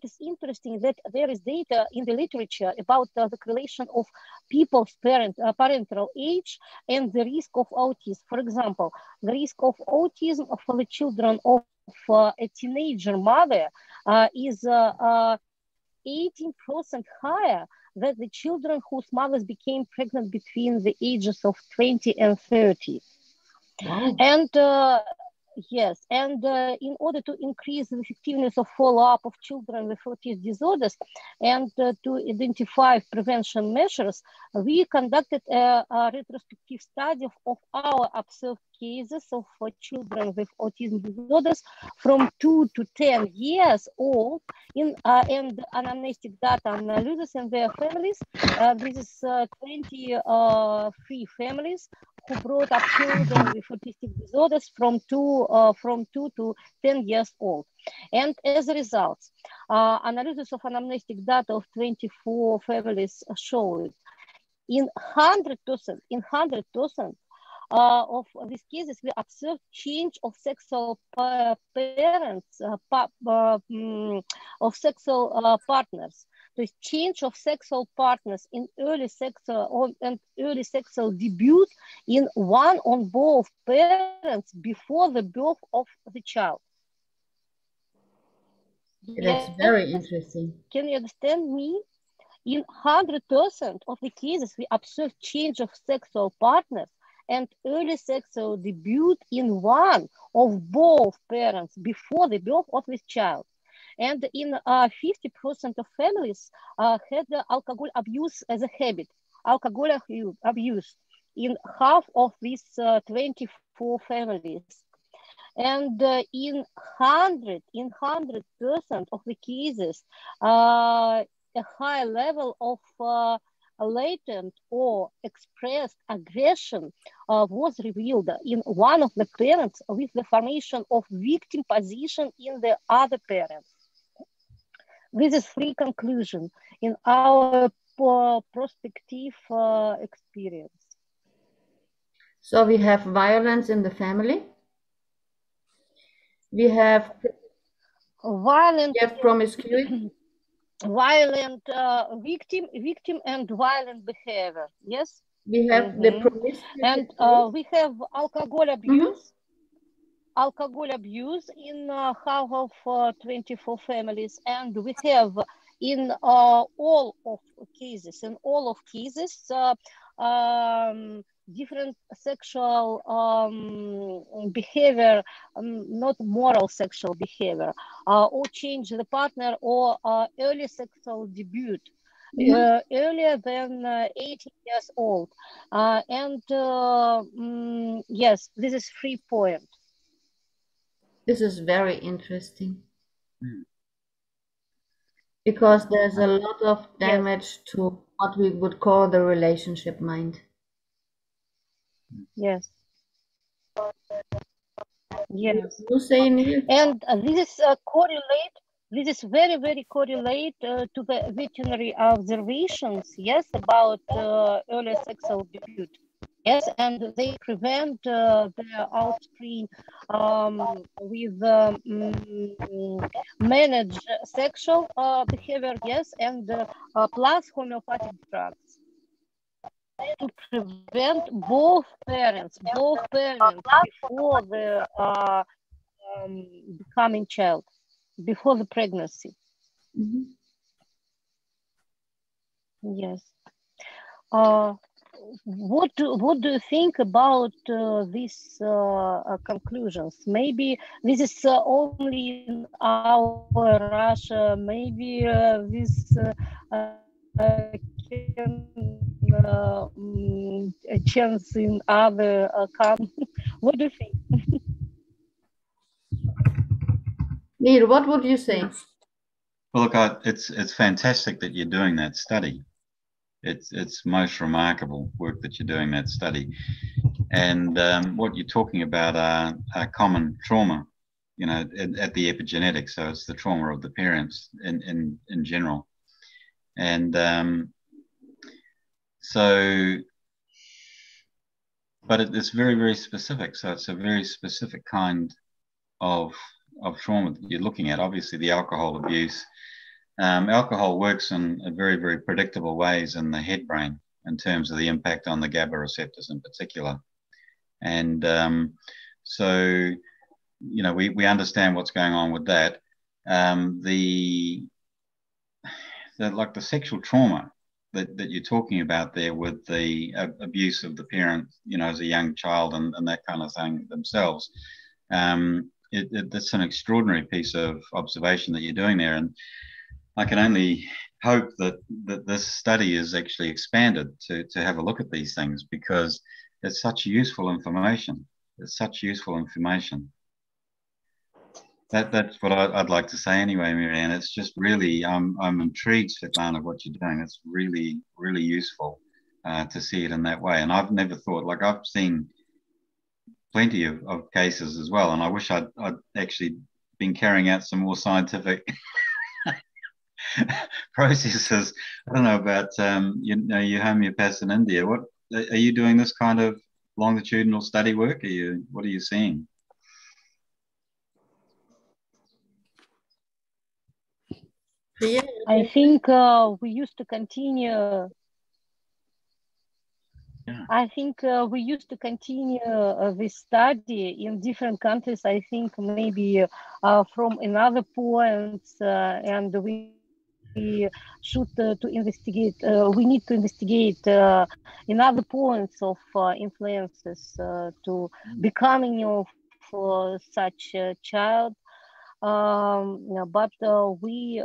is interesting that there is data in the literature about the correlation of people's parental age and the risk of autism. For example, the risk of autism for the children of a teenager mother is 18% higher than the children whose mothers became pregnant between the ages of 20 and 30. Wow. And yes, and in order to increase the effectiveness of follow-up of children with autism disorders and to identify prevention measures, we conducted a retrospective study of our observed cases of children with autism disorders from 2 to 10 years old in and anamnestic data analysis in their families. This is 23 families who brought up children with autistic disorders from 2 to 10 years old. And as a result, analysis of anamnestic data of 24 families showed in 100% of these cases, we observed change of sexual parents, of sexual partners. So change of sexual partners in early sexual debut in one or both parents before the birth of the child. That's very interesting. Can you understand me? In 100% of the cases, we observe change of sexual partners and early sexual debut in one of both parents before the birth of this child. And in 50% of families had alcohol abuse as a habit, alcohol abuse in half of these 24 families. And in 100% of the cases, a high level of latent or expressed aggression was revealed in one of the parents with the formation of victim position in the other parent. This is three conclusion in our prospective experience. So we have violence in the family. We have violent. We have promiscuity. Violent victim and violent behavior. Yes. We have the promiscuity. And we have alcohol abuse. Alcohol abuse in half of 24 families, and we have in all of cases, different sexual behavior, not moral sexual behavior, or change the partner, or early sexual debut. Earlier than 18 years old. Yes, this is 3 point. This is very interesting. Because there's a lot of damage to what we would call the relationship mind. Yes. Yes. You say, Neil? And this is correlate. This is very, very correlate to the veterinary observations. Yes, about early sexual debut. Yes, and they prevent their offspring with managed sexual behavior. Yes, and plus homeopathic drugs to prevent both parents before the becoming child, before the pregnancy. Yes. What do you think about these conclusions? Maybe this is only in our Russia. Maybe this can a chance in other countries. What do you think? Neil, what would you say? Well, look, it's fantastic that you're doing that study. It's most remarkable work that you're doing that study, and what you're talking about are common trauma, you know, at the epigenetics. So it's the trauma of the parents in general, and but it's very, very specific. So it's a very specific kind of trauma that you're looking at. Obviously, the alcohol abuse. Alcohol works in very, very predictable ways in the head brain in terms of the impact on the GABA receptors in particular. And so, you know, we understand what's going on with that. Like the sexual trauma that you're talking about there with the abuse of the parent, you know, as a young child and that kind of thing themselves. That's an extraordinary piece of observation that you're doing there. And I can only hope that this study is actually expanded to have a look at these things, because it's such useful information. It's such useful information. That's what I'd like to say anyway, Marianne. It's just really, I'm intrigued, Svetlana, what you're doing. It's really, really useful to see it in that way. And I've never thought, like, I've seen plenty of cases as well, and I wish I'd actually been carrying out some more scientific processes. I don't know about you know, you homeopaths in India. What are you doing? This kind of longitudinal study work? What are you seeing? Priya? I think we used to continue. I think we used to continue this study in different countries. I think maybe from another points, and we should to investigate. We need to investigate another points of influences to becoming of such a child. But we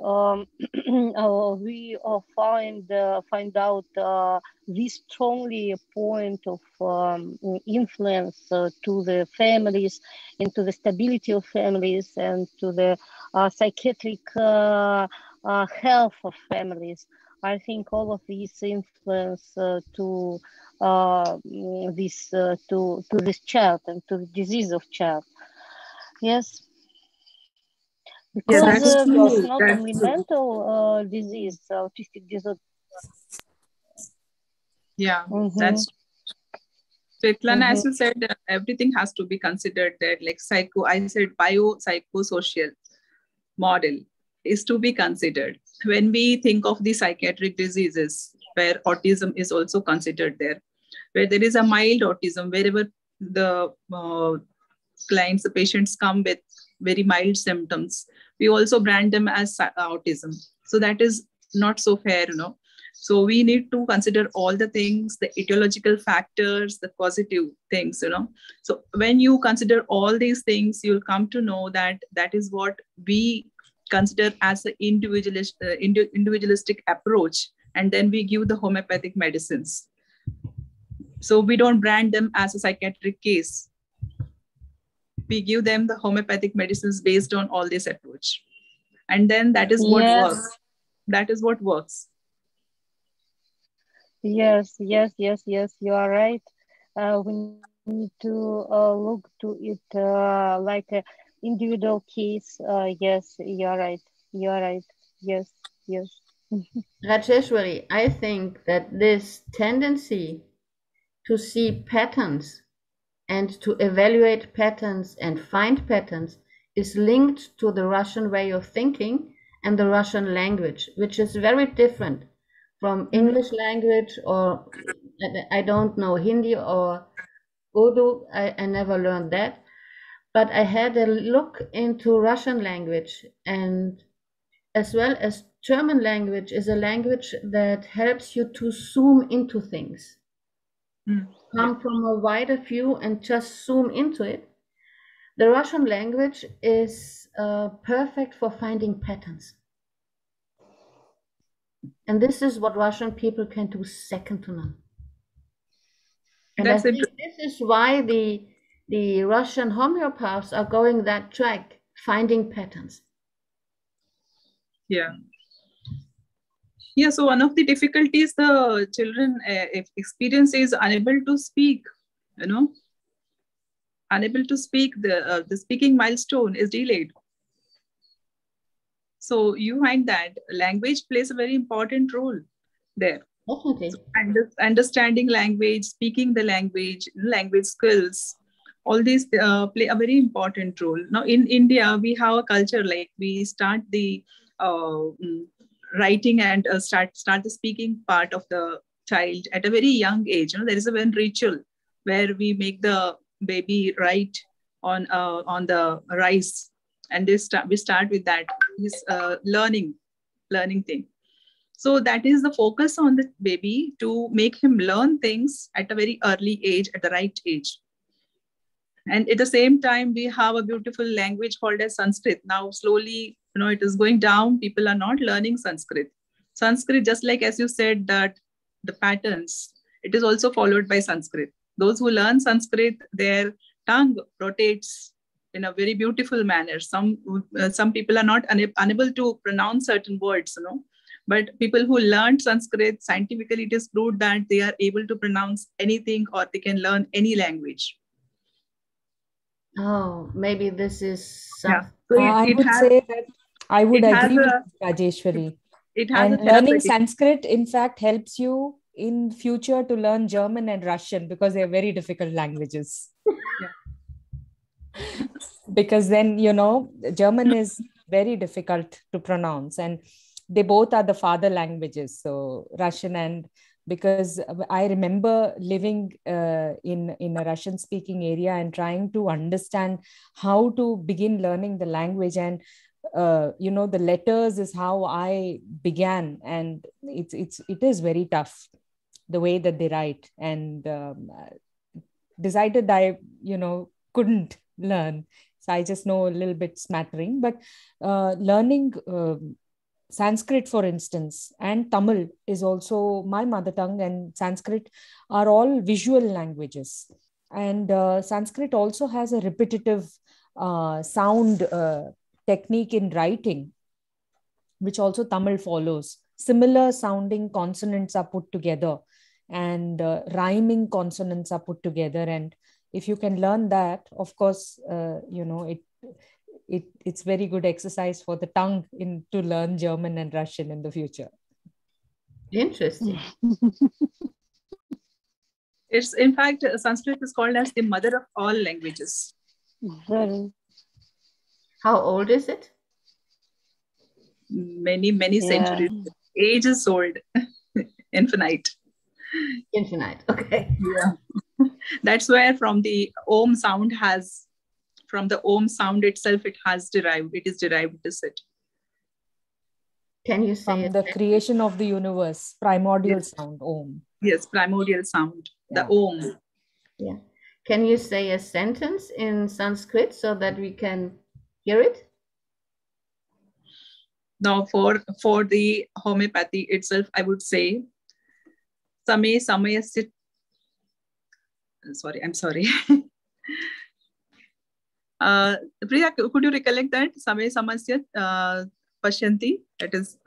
we find out this strongly point of influence to the families, into the stability of families, and to the psychiatric health of families. I think all of these influence to this child and to the disease of child. Yes. Yeah, Because that's this true. is not only mental disease, autistic disorder. Yeah, that's Svetlana, as you said, everything has to be considered there. Like I said, biopsychosocial model is to be considered. When we think of the psychiatric diseases, where autism is also considered there, where there is a mild autism, wherever the clients, the patients come with very mild symptoms, we also brand them as autism. So that is not so fair, So we need to consider all the things, the etiological factors, the positive things, So when you consider all these things, you'll come to know that that is what we consider as an individualistic approach. And then we give the homeopathic medicines. So we don't brand them as a psychiatric case. We give them the homeopathic medicines based on all this approach. And then that is what works. That is what works. Yes, you are right. We need to look to it like an individual case. Yes, you are right. You are right. Yes. Rajeshwari, I think that this tendency to see patterns and to evaluate patterns and find patterns is linked to the Russian way of thinking and the Russian language, which is very different from English language, or I don't know Hindi or Urdu. I never learned that, but I had a look into Russian language, and as well as German language is a language that helps you to zoom into things. Come from a wider view and just zoom into it. The Russian language is perfect for finding patterns. And this is what Russian people can do second to none. And I think this is why the Russian homeopaths are going that track, finding patterns. Yeah. Yeah, so one of the difficulties the children experience is unable to speak, unable to speak, the speaking milestone is delayed. So you find that language plays a very important role there. Definitely. So understanding language, speaking the language skills, all these play a very important role. Now in India, we have a culture like we start the writing and start the speaking part of the child at a very young age. There is a one ritual where we make the baby write on the rice, and we start with that learning thing. So that is the focus on the baby, to make him learn things at a very early age, at the right age. And at the same time, we have a beautiful language called as Sanskrit. Now, slowly, it is going down. People are not learning Sanskrit. Sanskrit, just like as you said, that the patterns, it is also followed by Sanskrit. Those who learn Sanskrit, their tongue rotates in a very beautiful manner. Some people are not unable to pronounce certain words, But people who learned Sanskrit, scientifically it is proved that they are able to pronounce anything, or they can learn any language. Oh, maybe this is something. Yeah. I would agree with Rajeshwari. And learning Sanskrit, in fact, helps you in future to learn German and Russian, because they are very difficult languages. Yeah. Because then, German is very difficult to pronounce, and they both are the father languages. So Russian, and because I remember living in a Russian speaking area and trying to understand how to begin learning the language. And the letters is how I began, and it is very tough the way that they write, and decided I couldn't learn, so I just know a little bit smattering. But learning Sanskrit, for instance, and Tamil is also my mother tongue, and Sanskrit are all visual languages. And Sanskrit also has a repetitive sound technique in writing, which also Tamil follows. Similar sounding consonants are put together, and rhyming consonants are put together. And if you can learn that, of course, it's very good exercise for the tongue to learn German and Russian in the future. Interesting. It's, in fact, Sanskrit is called as the mother of all languages. Very. How old is it? Many centuries. Ages old. Infinite. Infinite. Okay. Yeah. That's where from the Om sound itself, it is derived, is it? Can you say from the creation of the universe, primordial sound, Om? Yes, primordial sound, Yeah. the Om. Yeah. Can you say a sentence in Sanskrit so that we can hear it? Now, for the homeopathy itself, I would say, I'm sorry. Priya, could you recollect that? Same samasya pashyanti. That is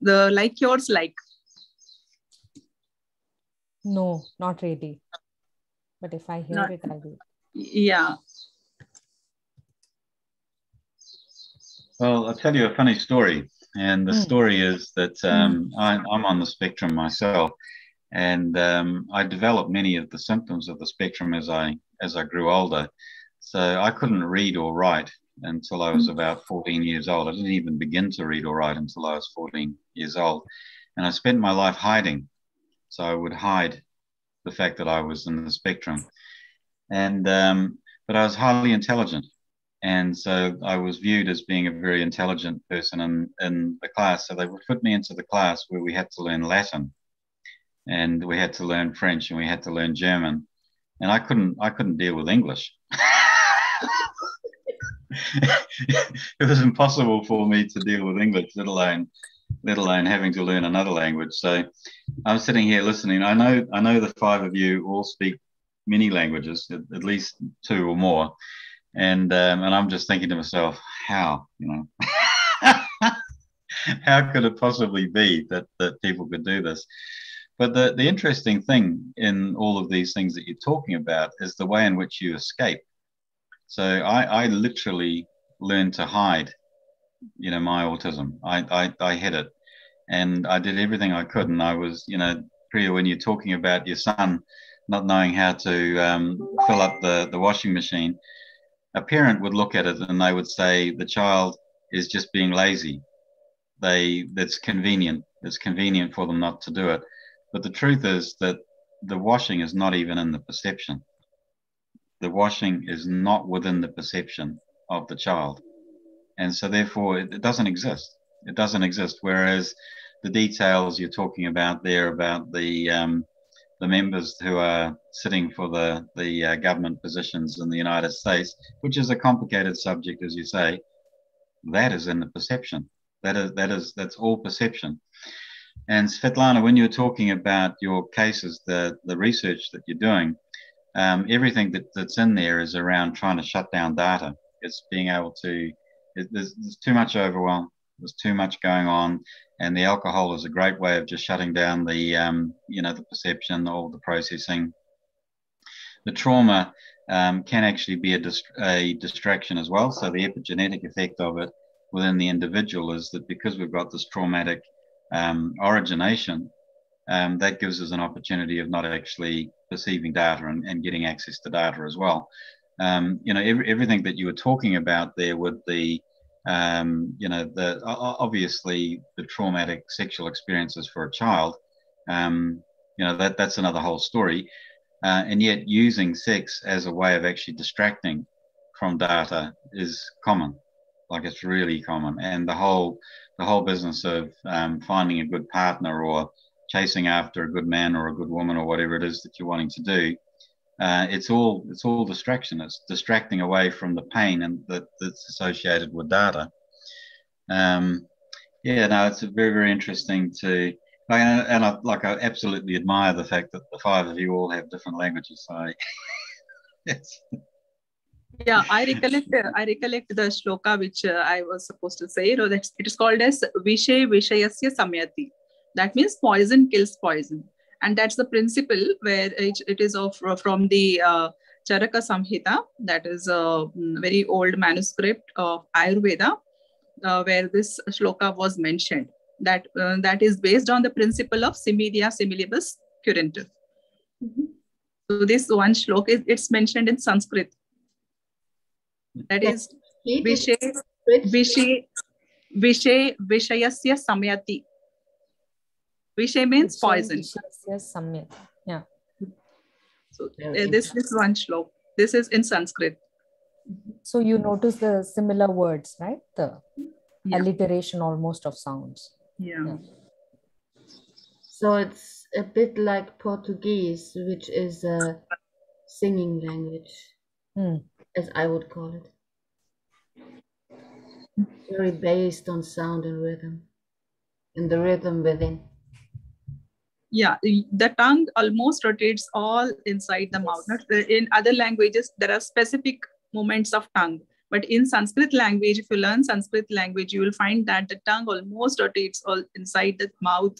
the like yours like. No, not really. But if I hear it, I'll do it. Yeah. Well, I'll tell you a funny story. And the story is that I'm on the spectrum myself. And I developed many of the symptoms of the spectrum as I grew older. So I couldn't read or write until I was about 14 years old. I didn't even begin to read or write until I was 14 years old. And I spent my life hiding. So I would hide the fact that I was in the spectrum. And but I was highly intelligent. And so I was viewed as being a very intelligent person in the class. So they would put me into the class where we had to learn Latin, and we had to learn French, and we had to learn German. And I couldn't deal with English. It was impossible for me to deal with English, let alone having to learn another language. So I'm sitting here listening. I know the five of you all speak many languages, at least two or more. And I'm just thinking to myself, how, how could it possibly be that people could do this? But the interesting thing in all of these things that you're talking about is the way in which you escape. So I literally learned to hide, my autism. I hid it, and I did everything I could. And I was, Priya, when you're talking about your son not knowing how to fill up the washing machine, a parent would look at it and they would say the child is just being lazy. That's convenient. It's convenient for them not to do it. But the truth is that the washing is not even in the perception. The washing is not within the perception of the child. And so therefore it doesn't exist. It doesn't exist. Whereas the details you're talking about there about the members who are sitting for the government positions in the United States, which is a complicated subject, as you say, that is in the perception. That's all perception. And Svetlana, when you're talking about your cases, the research that you're doing, everything that's in there is around trying to shut down data. It's being able to, there's too much overwhelm. There's too much going on, and the alcohol is a great way of just shutting down the, the perception, all the processing. The trauma can actually be a distraction as well. So the epigenetic effect of it within the individual is that because we've got this traumatic origination, that gives us an opportunity of not actually perceiving data and getting access to data as well. Everything that you were talking about there with the obviously the traumatic sexual experiences for a child, that's another whole story. And yet using sex as a way of actually distracting from data is common Like it's really common, and the whole business of finding a good partner or chasing after a good man or a good woman or whatever it is that you're wanting to do, it's all distraction. It's distracting away from the pain and that's associated with data. Yeah, no, it's very interesting to, and I absolutely admire the fact that the five of you all have different languages. So it's. Yeah, I recollect the shloka which I was supposed to say. That it is called as Vishay Vishayasya Samyati. That means poison kills poison, and that's the principle where it is from the Charaka Samhita. That is a very old manuscript of Ayurveda, where this shloka was mentioned. That is based on the principle of similia similibus curantur. Mm-hmm. So this one shloka it's mentioned in Sanskrit. That is Vishay Vishayasya Samyati. Vishay means poison. Yeah. So this one shlok. This is in Sanskrit. So you notice the similar words, right? The alliteration almost of sounds. Yeah. So it's a bit like Portuguese, which is a singing language, as I would call it. Very based on sound and rhythm, and the rhythm within. Yeah, the tongue almost rotates all inside the mouth. In other languages, there are specific movements of tongue. But in Sanskrit language, if you learn Sanskrit language, you will find that the tongue almost rotates all inside the mouth,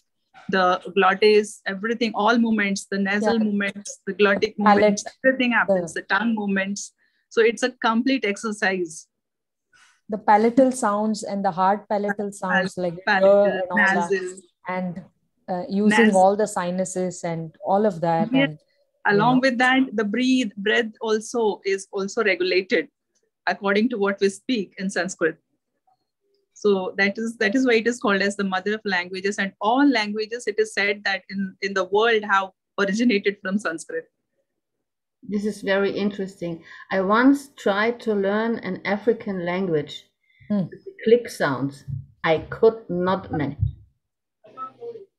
the glottis, everything, all movements, the nasal movements, the glottic movements, everything happens, the tongue movements. So it's a complete exercise. The palatal sounds and the hard palatal sounds like palatal, and all nasal, that, and using nasal, all the sinuses and all of that. Yes. And along with that, the breath also is also regulated according to what we speak in Sanskrit. So that is why it is called as the mother of languages, and all languages, it is said that in the world have originated from Sanskrit. This is very interesting. I once tried to learn an African language with the click sounds. I could not manage.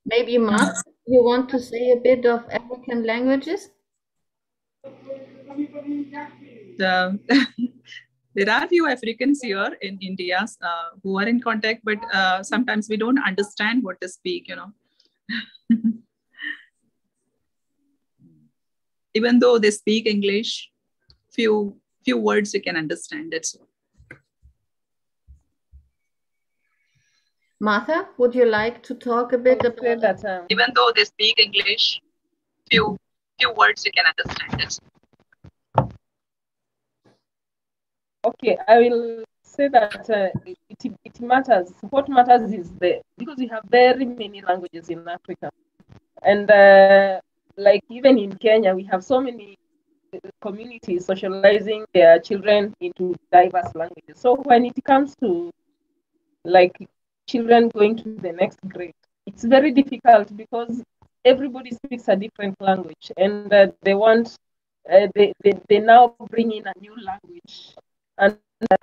Maybe, Mark, you want to say a bit of African languages? There are few Africans here in India who are in contact, but sometimes we don't understand what they speak, Even though they speak English, few words you can understand. That's all. Martha, would you like to talk a bit about that? Even though they speak English, few words you can understand. That's all. Okay, I will say that it matters. What matters is because we have very many languages in Africa, and like even in Kenya, we have so many communities socializing their children into diverse languages. So when it comes to like children going to the next grade, it's very difficult because everybody speaks a different language, and they want they now bring in a new language, and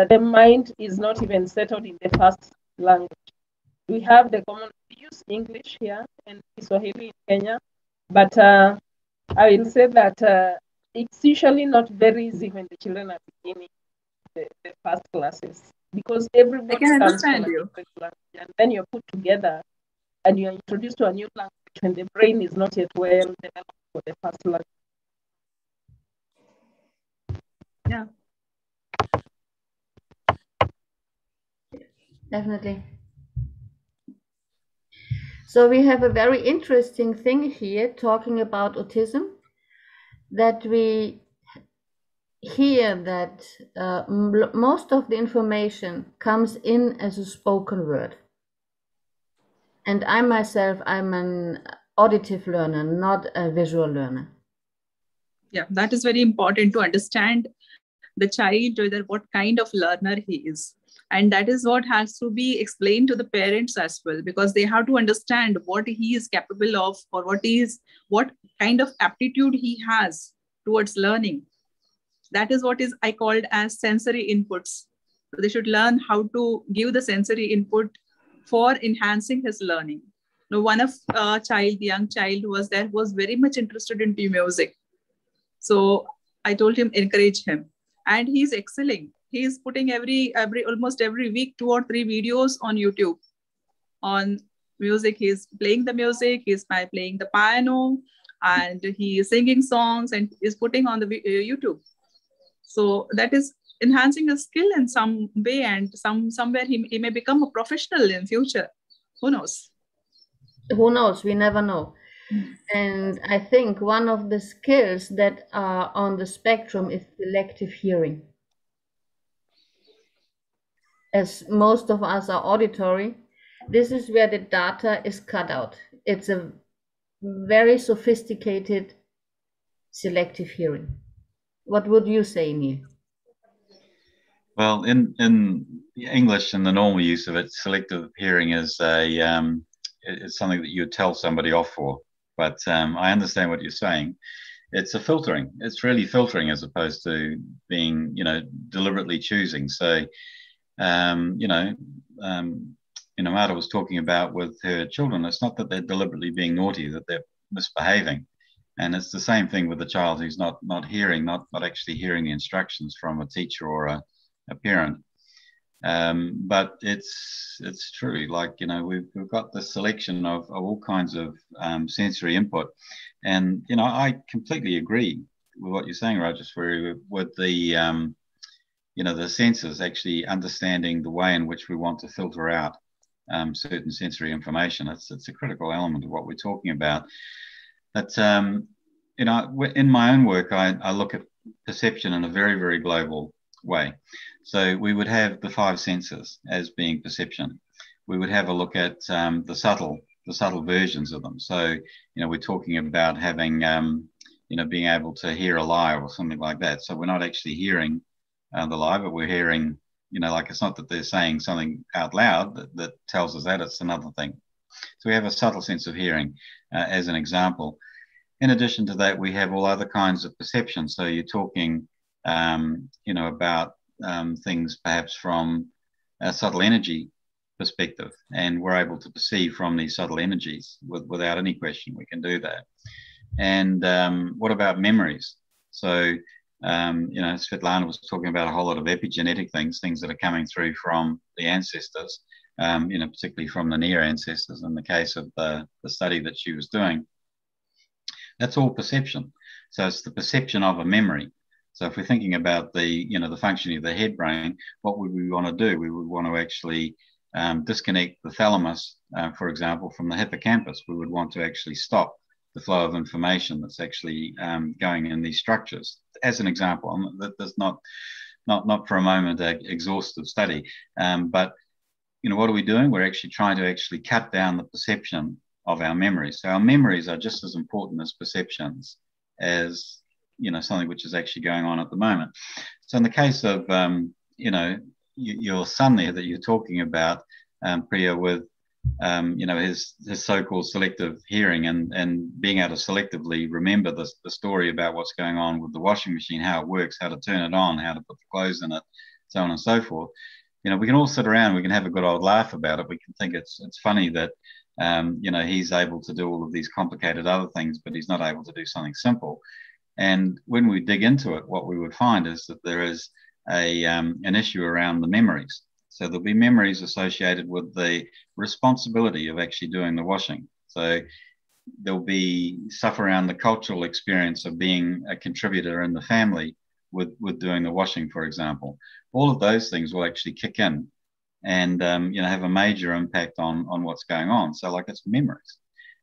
the mind is not even settled in the first language. We have the common, we use English here and Swahili in Kenya, but I will say that it's usually not very easy when the children are beginning the first classes, because everybody can understand you. And then you're put together and you're introduced to a new language when the brain is not yet well developed for the first language. Yeah. Definitely. So we have a very interesting thing here talking about autism, that we hear that most of the information comes in as a spoken word. And I myself, I'm an auditive learner, not a visual learner. Yeah, that is very important to understand the child, whether what kind of learner he is. And that is what has to be explained to the parents as well, because they have to understand what he is capable of, or what kind of aptitude he has towards learning. That is what is I called as sensory inputs. They should learn how to give the sensory input for enhancing his learning. Now, one of young child who was there was very much interested in music. So I told him, encourage him, and he's excelling. He's putting almost every week 2 or 3 videos on YouTube on music. He's playing the music, he's playing the piano, and he is singing songs and is putting on the YouTube. So that is enhancing his skill in some way, and somewhere he may become a professional in future. Who knows? Who knows? We never know. And I think one of the skills that are on the spectrum is selective hearing. As most of us are auditory, this is where the data is cut out. It's a very sophisticated selective hearing. What would you say, Neil? Well, in English and the normal use of it, selective hearing is it's something that you would tell somebody off for. But I understand what you're saying. It's a filtering. It's really filtering as opposed to being, deliberately choosing. So, Marta was talking about with her children, it's not that they're deliberately being naughty, that they're misbehaving. And it's the same thing with the child who's not hearing, not actually hearing the instructions from a teacher or a parent. But it's true, like, we've got the selection of all kinds of sensory input. And, I completely agree with what you're saying, Rajeshwari, with the, the senses actually understanding the way in which we want to filter out certain sensory information. It's a critical element of what we're talking about. But, in my own work, I look at perception in a very, very global way. So we would have the 5 senses as being perception. We would have a look at the subtle versions of them. So, we're talking about having, being able to hear a lie or something like that. So we're not actually hearing the lie, but we're hearing, like, it's not that they're saying something out loud that tells us that, it's another thing. So we have a subtle sense of hearing as an example. In addition to that, we have all other kinds of perception. So you're talking, about things perhaps from a subtle energy perspective, and we're able to perceive from these subtle energies without any question. We can do that. And what about memories? So, Svetlana was talking about a whole lot of epigenetic things that are coming through from the ancestors, particularly from the near ancestors in the case of the study that she was doing. That's all perception. So it's the perception of a memory. So if we're thinking about the functioning of the head brain, what would we want to do? We would want to actually disconnect the thalamus, for example, from the hippocampus. We would want to actually stop the flow of information that's actually going in these structures. As an example, that's not for a moment an exhaustive study, but what are we doing? We're actually trying to actually cut down the perception of our memories. So our memories are just as important as perceptions as something which is actually going on at the moment. So in the case of your son there that you're talking about, Priya, with his so-called selective hearing and being able to selectively remember the story about what's going on with the washing machine, how it works, how to turn it on, how to put the clothes in it, so on and so forth. We can all sit around, we can have a good old laugh about it. We can think it's funny that he's able to do all of these complicated other things, but he's not able to do something simple. And when we dig into it, what we would find is that there is an issue around the memories. So there'll be memories associated with the responsibility of actually doing the washing. So there'll be stuff around the cultural experience of being a contributor in the family with doing the washing, for example. All of those things will actually kick in and have a major impact on what's going on. So like it's memories.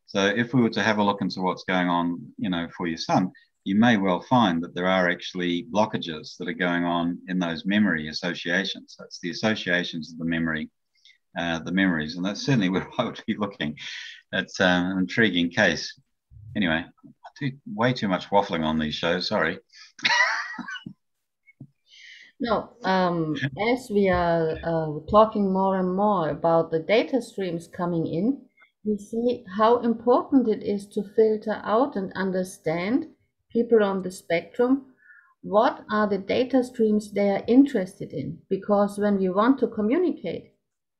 So if we were to have a look into what's going on, for your son, you may well find that there are actually blockages that are going on in those memory associations. That's the associations of the memories, and that's certainly where I would be looking. It's an intriguing case. Anyway, I do way too much waffling on these shows, sorry. No, as we are talking more and more about the data streams coming in, we see how important it is to filter out and understand people on the spectrum what are the data streams they are interested in? Because when we want to communicate,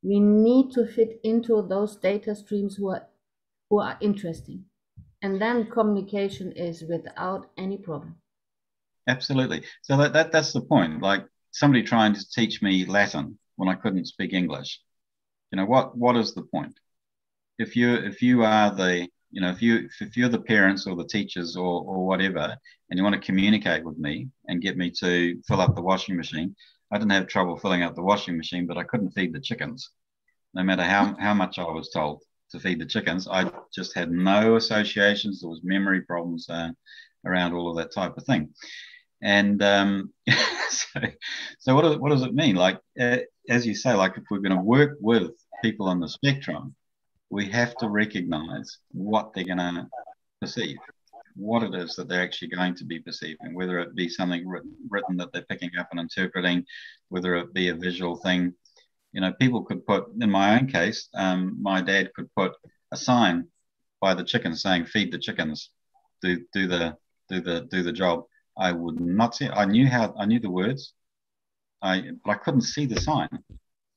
we need to fit into those data streams who are interesting. And then communication is without any problem. Absolutely. So that's the point. Like somebody trying to teach me Latin when I couldn't speak English. You know, what is the point? If you are the, you know, if you're the parents or the teachers or whatever, and you want to communicate with me and get me to fill up the washing machine, I didn't have trouble filling up the washing machine, but I couldn't feed the chickens. No matter how much I was told to feed the chickens, I just had no associations. There was memory problems around all of that type of thing. And so what does it mean? Like, as you say, like if we're going to work with people on the spectrum, we have to recognize what they're going to perceive, what it is that they're actually going to be perceiving, whether it be something written that they're picking up and interpreting, whether it be a visual thing. You know, people could put, in my own case, my dad could put a sign by the chickens saying, "Feed the chickens, do the job." I would not see. I knew the words, but I couldn't see the sign.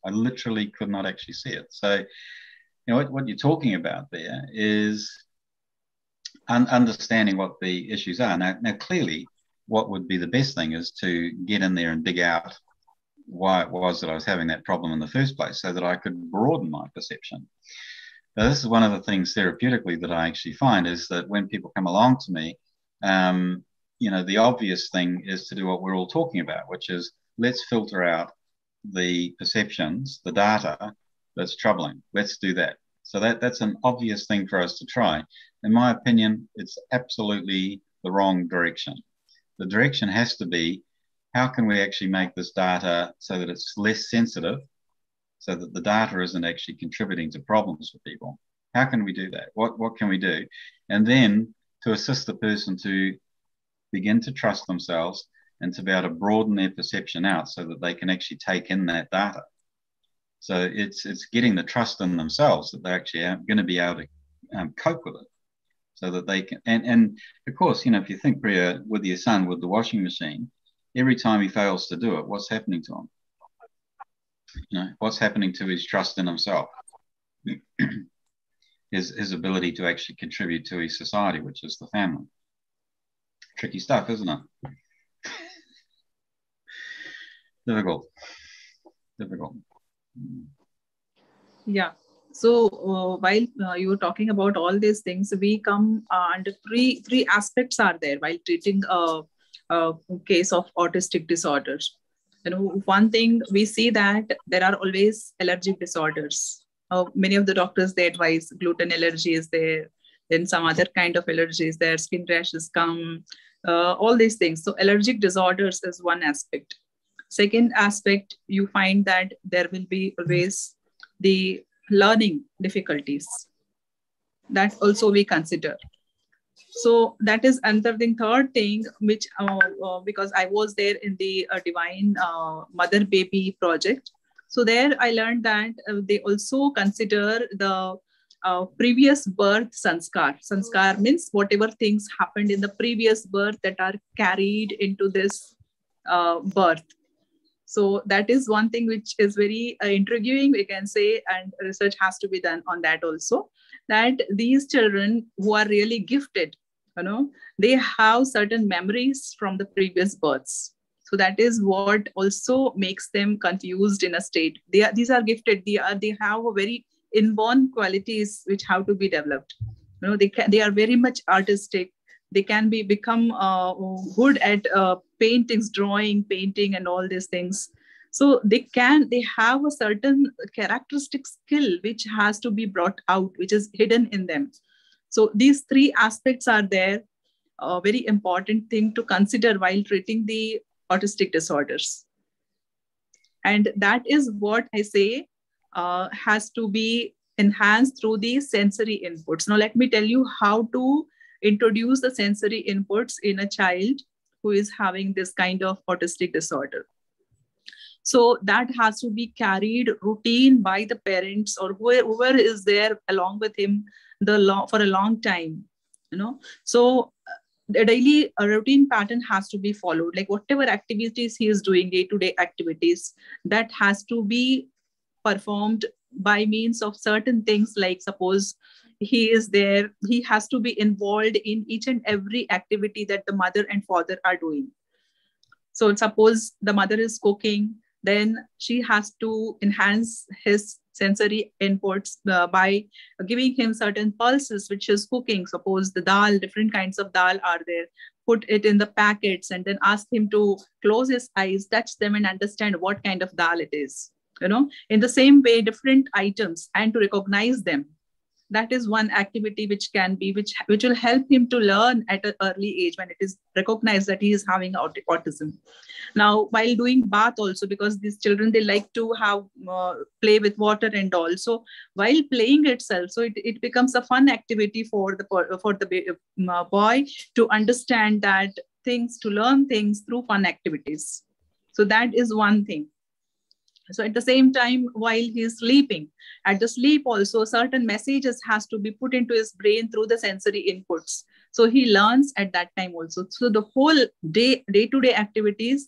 I literally could not actually see it. So, you know, what you're talking about there is understanding what the issues are. Now, clearly, what would be the best thing is to get in there and dig out why it was that I was having that problem in the first place, so that I could broaden my perception. Now, this is one of the things therapeutically that I actually find is that when people come along to me, you know, the obvious thing is to do what we're all talking about, which is let's filter out the perceptions, the data that's troubling. Let's do that. So that's an obvious thing for us to try. In my opinion, it's absolutely the wrong direction. The direction has to be, how can we actually make this data so that it's less sensitive, so that the data isn't actually contributing to problems for people? How can we do that? What can we do? And then to assist the person to begin to trust themselves and to be able to broaden their perception out so that they can actually take in that data. So it's getting the trust in themselves that they're actually going to be able to cope with it, so that they can. And of course, you know, if you think, Priya, with your son with the washing machine, every time he fails to do it, what's happening to him? You know, what's happening to his trust in himself? his ability to actually contribute to his society, which is the family. Tricky stuff, isn't it? Difficult. Yeah. So while you were talking about all these things, we come under three aspects are there while treating a case of autistic disorders. You know, one thing we see that there are always allergic disorders. Many of the doctors, they advise gluten allergy is there, then some other kind of allergies there, skin rashes come, all these things. So allergic disorders is one aspect. Second aspect, you find that there will be always the learning difficulties. That also we consider. So that is another thing. Third thing, which because I was there in the Divine Mother Baby project. So there I learned that they also consider the previous birth sanskar. Sanskar means whatever things happened in the previous birth that are carried into this birth. So that is one thing which is very intriguing, we can say, and research has to be done on that also, that these children who are really gifted, you know, they have certain memories from the previous births. So that is what also makes them confused in a state. These are gifted. They have a very inborn qualities which have to be developed. You know, they are very much artistic. They can become good at paintings, drawing, painting, and all these things. So they have a certain characteristic skill which has to be brought out, which is hidden in them. So these three aspects are there. A very important thing to consider while treating the autistic disorders. And that is what I say has to be enhanced through the sensory inputs. Now, let me tell you how to introduce the sensory inputs in a child who is having this kind of autistic disorder. So that has to be carried routine by the parents or whoever is there along with him for a long time, you know. So the daily routine pattern has to be followed. Like whatever activities he is doing, day-to-day activities, that has to be performed by means of certain things. Like suppose he is there, he has to be involved in each and every activity that the mother and father are doing. So suppose the mother is cooking, then she has to enhance his sensory inputs by giving him certain pulses, which is cooking. Suppose the dal, different kinds of dal are there. Put it in the packets and then ask him to close his eyes, touch them, and understand what kind of dal it is. In the same way, different items, and to recognize them. That is one activity which can be, which will help him to learn at an early age, when it is recognized that he is having autism. Now, while doing bath also, because these children, they like to have play with water and all. So while playing itself, so it becomes a fun activity for the boy to understand that things, to learn things through fun activities. So that is one thing. So at the same time, while he's sleeping, at the sleep also, certain messages has to be put into his brain through the sensory inputs. So he learns at that time also. So the whole day-to-day activities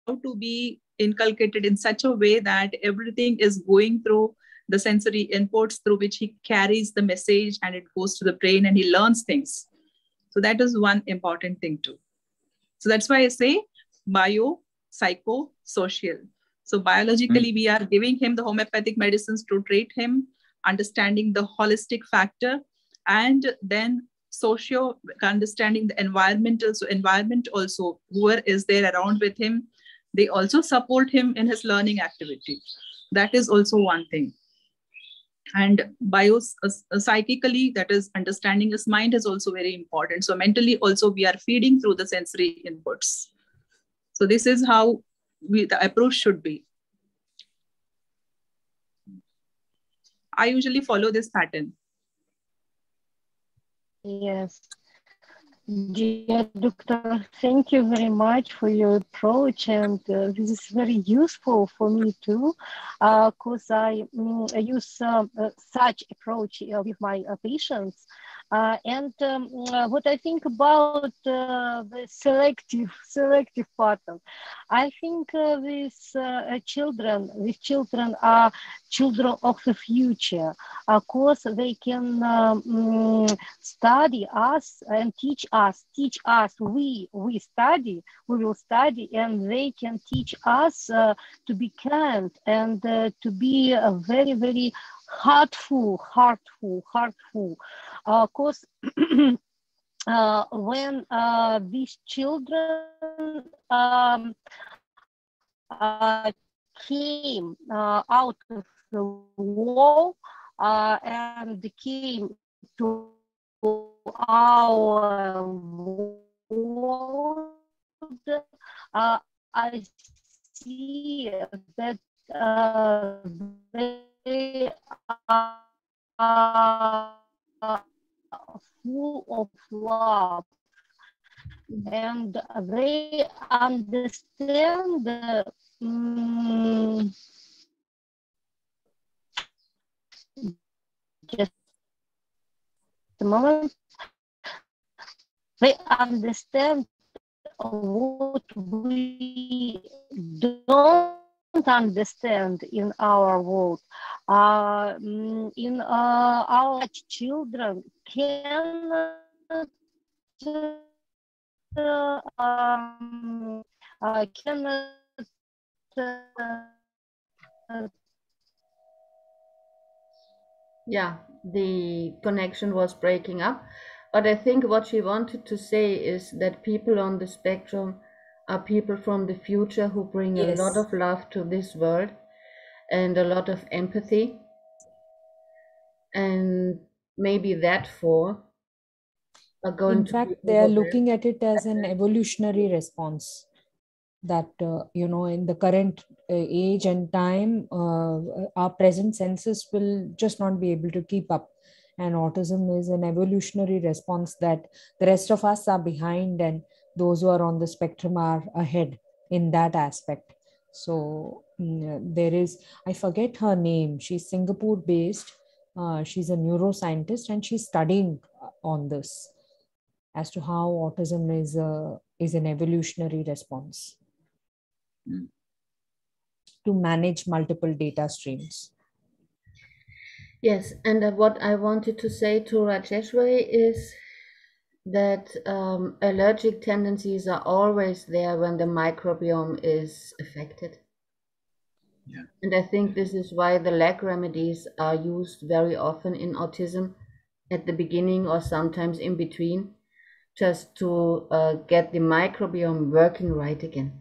have to be inculcated in such a way that everything is going through the sensory inputs through which he carries the message, and it goes to the brain and he learns things. So that is one important thing too. So that's why I say bio, psycho, social. So biologically, we are giving him the homeopathic medicines to treat him, understanding the holistic factor, and then socio, understanding the environmental. So environment also, whoever is there around with him, they also support him in his learning activity. That is also one thing. And psychically, that is understanding his mind, is also very important. So mentally also, we are feeding through the sensory inputs. So this is how the approach should be. I usually follow this pattern. Yes. Dear doctor, thank you very much for your approach, and this is very useful for me too, because I use such approach with my patients. And what I think about the selective pattern, I think these children are children of the future, because they can study us and teach us. We will study, and they can teach us to be kind and to be very, very heartful. Because when these children came out of the wall and came to our world, I see that they are full of love, and they understand just a moment. They understand what we don't understand in our world. In our children cannot Yeah, the connection was breaking up. But I think what she wanted to say is that people on the spectrum are people from the future who bring a lot of love to this world and a lot of empathy. And maybe therefore are going In to fact, be they are overwhelmed. looking at it as an evolutionary response that, in the current age and time, our present senses will just not be able to keep up. And autism is an evolutionary response that the rest of us are behind, and those who are on the spectrum are ahead in that aspect. So there is, I forget her name. She's Singapore based. She's a neuroscientist and she's studying on this. as to how autism is an evolutionary response to manage multiple data streams. Yes, and what I wanted to say to Rajeshwari is that allergic tendencies are always there when the microbiome is affected. Yeah. And I think this is why the lag remedies are used very often in autism at the beginning or sometimes in between, just to get the microbiome working right again.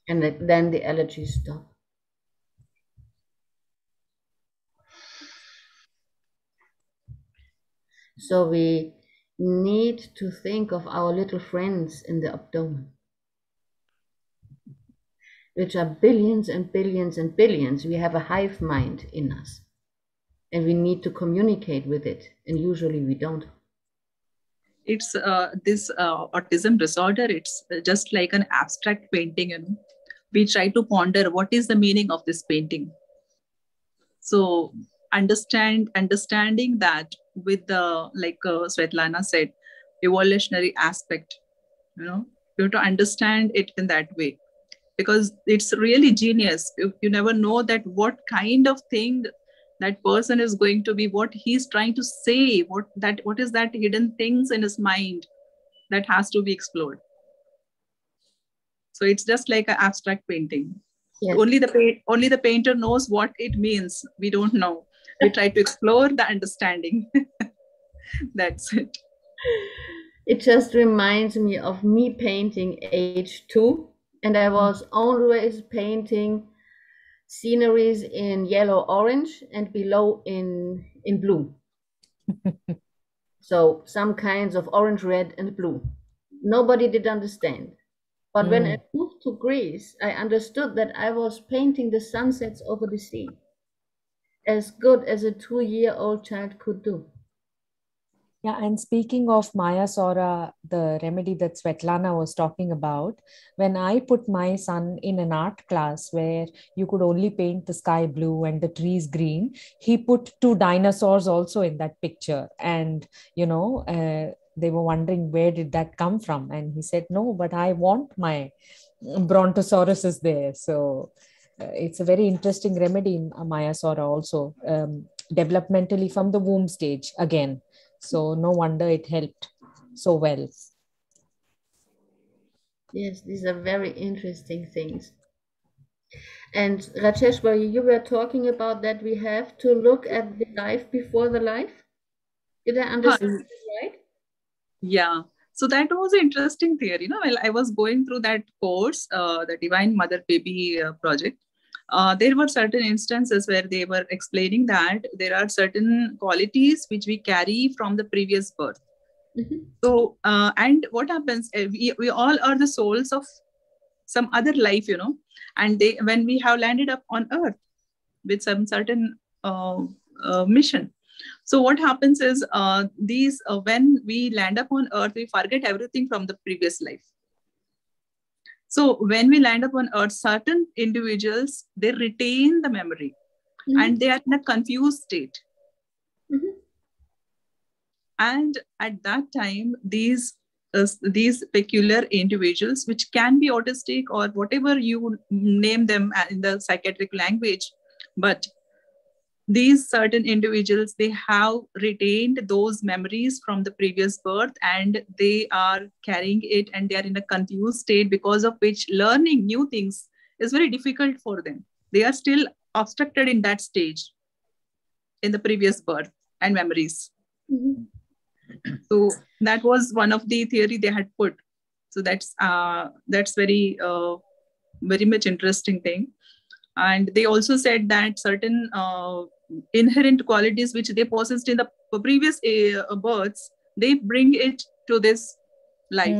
And then the allergies stop. So we need to think of our little friends in the abdomen, which are billions and billions and billions. We have a hive mind in us, and we need to communicate with it, and usually we don't. It's this autism disorder, it's just like an abstract painting, you know. We try to ponder what is the meaning of this painting. So understanding that with the, like Svetlana said, evolutionary aspect, you know, you have to understand it in that way, because it's really genius. You never know that what kind of thing that person is going to be, what he's trying to say, what is that hidden things in his mind that has to be explored. So it's just like an abstract painting. Yes. Only the painter knows what it means. We don't know. We try to explore the understanding. That's it. It just reminds me of me painting age 2, and I was always painting sceneries in yellow, orange, and below in blue. So some kinds of orange, red, and blue. Nobody did understand. But when I moved to Greece, I understood that I was painting the sunsets over the sea, as good as a 2-year-old child could do. Yeah, and speaking of Maya Sora, the remedy that Svetlana was talking about, when I put my son in an art class where you could only paint the sky blue and the trees green, he put 2 dinosaurs also in that picture. And, you know, they were wondering where did that come from? And he said, no, but I want my Brontosaurus is there. So it's a very interesting remedy in Maya Sora also, developmentally from the womb stage again. So no wonder it helped so well. Yes, these are very interesting things. And Rajeshwari, you were talking about that we have to look at the life before the life. Did I understand it right? Yeah. So that was an interesting theory. You know, while I was going through that course, the Divine Mother Baby project, there were certain instances where they were explaining that there are certain qualities which we carry from the previous birth. So, and what happens, we all are the souls of some other life, you know, and when we have landed up on earth with some certain mission. So what happens is when we land up on earth, we forget everything from the previous life. So when we land up on earth, certain individuals, they retain the memory and they are in a confused state. And at that time, these peculiar individuals, which can be autistic or whatever you name them in the psychiatric language, but these certain individuals, they have retained those memories from the previous birth and they are carrying it, and they are in a confused state, because of which learning new things is very difficult for them. They are still obstructed in that stage in the previous birth and memories. So that was one of the theory they had put. So that's very very much interesting thing. And they also said that certain inherent qualities which they possessed in the previous births, they bring it to this life.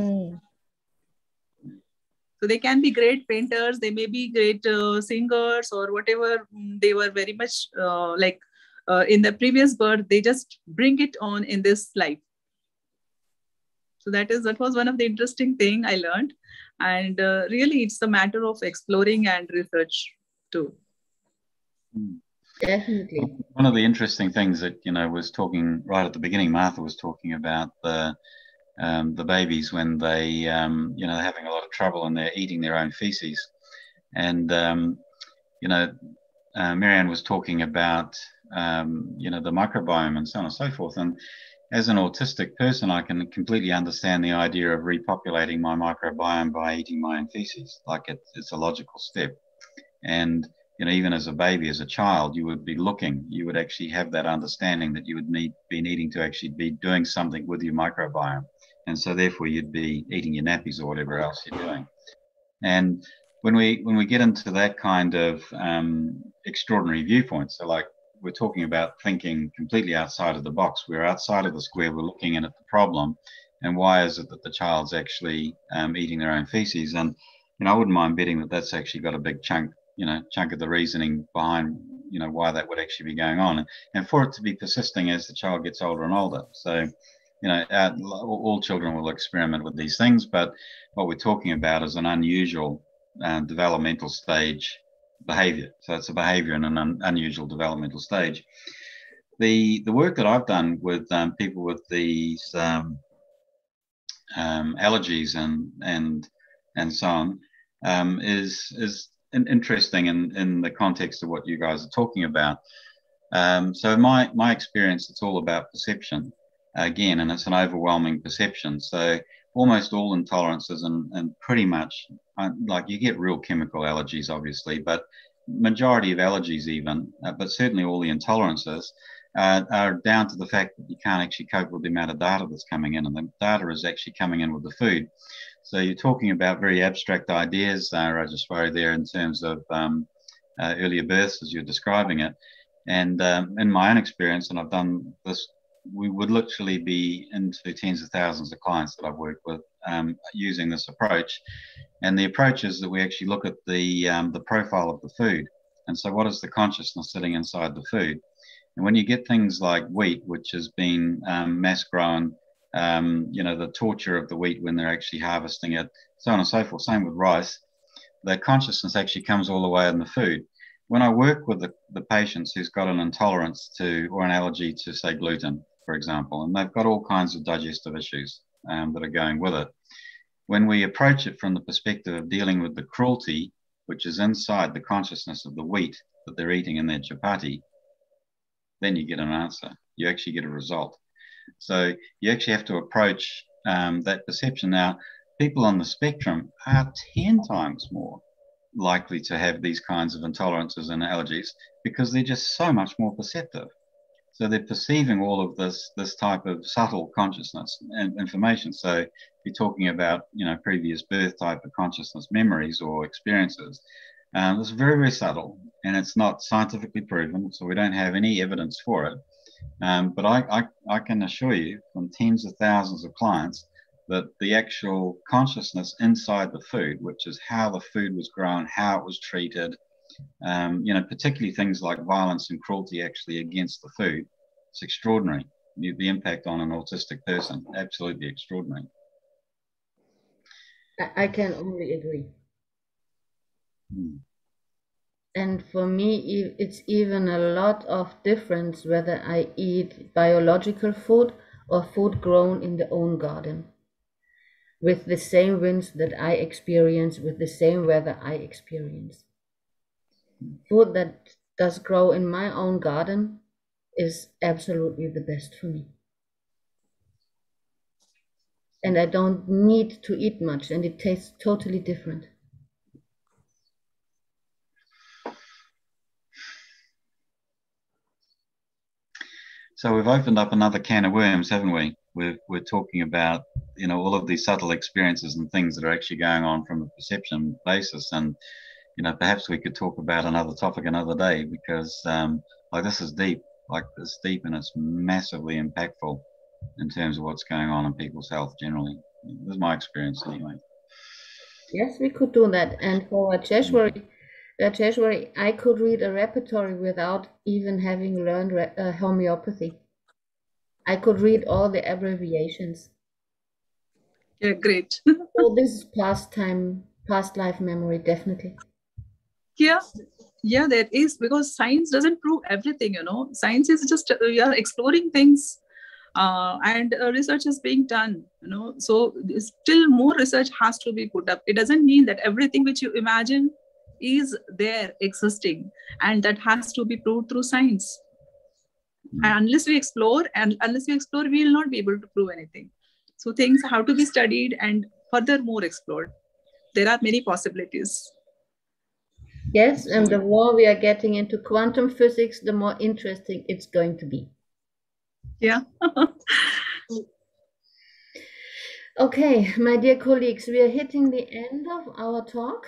So they can be great painters, they may be great singers or whatever. They were very much in the previous birth, they just bring it on in this life. So that was one of the interesting thing I learned. And really, it's a matter of exploring and research too. Definitely. One of the interesting things that, was talking right at the beginning, Martha was talking about the babies when they, they're having a lot of trouble and they're eating their own feces. And, Marianne was talking about, the microbiome and so on and so forth. And as an autistic person, I can completely understand the idea of repopulating my microbiome by eating my own feces. Like it's a logical step. And, even as a baby, as a child, you would be looking, you would actually have that understanding that you would be needing to actually be doing something with your microbiome. And so therefore you'd be eating your nappies or whatever else you're doing. And when we get into that kind of extraordinary viewpoint, so like we're talking about thinking completely outside of the box, we're outside of the square, we're looking in at the problem, and why is it that the child's actually eating their own feces? And I wouldn't mind betting that that's actually got a big chunk of the reasoning behind why that would actually be going on, and for it to be persisting as the child gets older and older. So all children will experiment with these things, but what we're talking about is an unusual developmental stage behavior. So it's a behavior in an unusual developmental stage. The work that I've done with people with these allergies and so on is interesting in the context of what you guys are talking about. So my experience, it's all about perception again, and it's an overwhelming perception. So almost all intolerances and pretty much like you get real chemical allergies, obviously, but majority of allergies even, but certainly all the intolerances are down to the fact that you can't actually cope with the amount of data that's coming in, and the data is actually coming in with the food. So you're talking about very abstract ideas, Rajeshwari, there in terms of earlier births as you're describing it. And in my own experience, and I've done this, we would literally be into tens of thousands of clients that I've worked with using this approach. And the approach is that we actually look at the profile of the food. And so what is the consciousness sitting inside the food? And when you get things like wheat, which has been mass grown, the torture of the wheat when they're actually harvesting it, so on and so forth, same with rice, the consciousness actually comes all the way in the food. When I work with the patients who's got an intolerance to or an allergy to, say, gluten, for example, and they've got all kinds of digestive issues that are going with it, when we approach it from the perspective of dealing with the cruelty, which is inside the consciousness of the wheat that they're eating in their chapati, then you get an answer. You actually get a result. So you actually have to approach that perception. Now, people on the spectrum are 10 times more likely to have these kinds of intolerances and allergies because they're just so much more perceptive. So they're perceiving all of this type of subtle consciousness and information. So you're talking about, previous birth type of consciousness memories or experiences. It's very, very subtle, and it's not scientifically proven, so we don't have any evidence for it. But I can assure you from tens of thousands of clients that the actual consciousness inside the food, which is how the food was grown, how it was treated, particularly things like violence and cruelty actually against the food, it's extraordinary. The impact on an autistic person, absolutely extraordinary. I can only agree. And for me, it's even a lot of difference whether I eat biological food or food grown in the own garden, with the same winds that I experience, with the same weather I experience. Food that does grow in my own garden is absolutely the best for me. And I don't need to eat much, and it tastes totally different. So we've opened up another can of worms, haven't we? We're talking about, all of these subtle experiences and things that are actually going on from a perception basis. And, perhaps we could talk about another topic another day because this is deep, and it's massively impactful in terms of what's going on in people's health generally. This is my experience anyway. Yes, we could do that. And for Rajeshwari, I could read a repertory without even having learned homeopathy. I could read all the abbreviations. Yeah, great. So this is past life memory, definitely. Yeah, there is, because science doesn't prove everything, Science is just, we are exploring things, and research is being done, So still more research has to be put up. It doesn't mean that everything which you imagine is there existing, and that has to be proved through science. And unless we explore, we will not be able to prove anything. So things have to be studied and furthermore explored. There are many possibilities. Yes, and the more we are getting into quantum physics, the more interesting it's going to be. Yeah. Okay, my dear colleagues, we are hitting the end of our talk.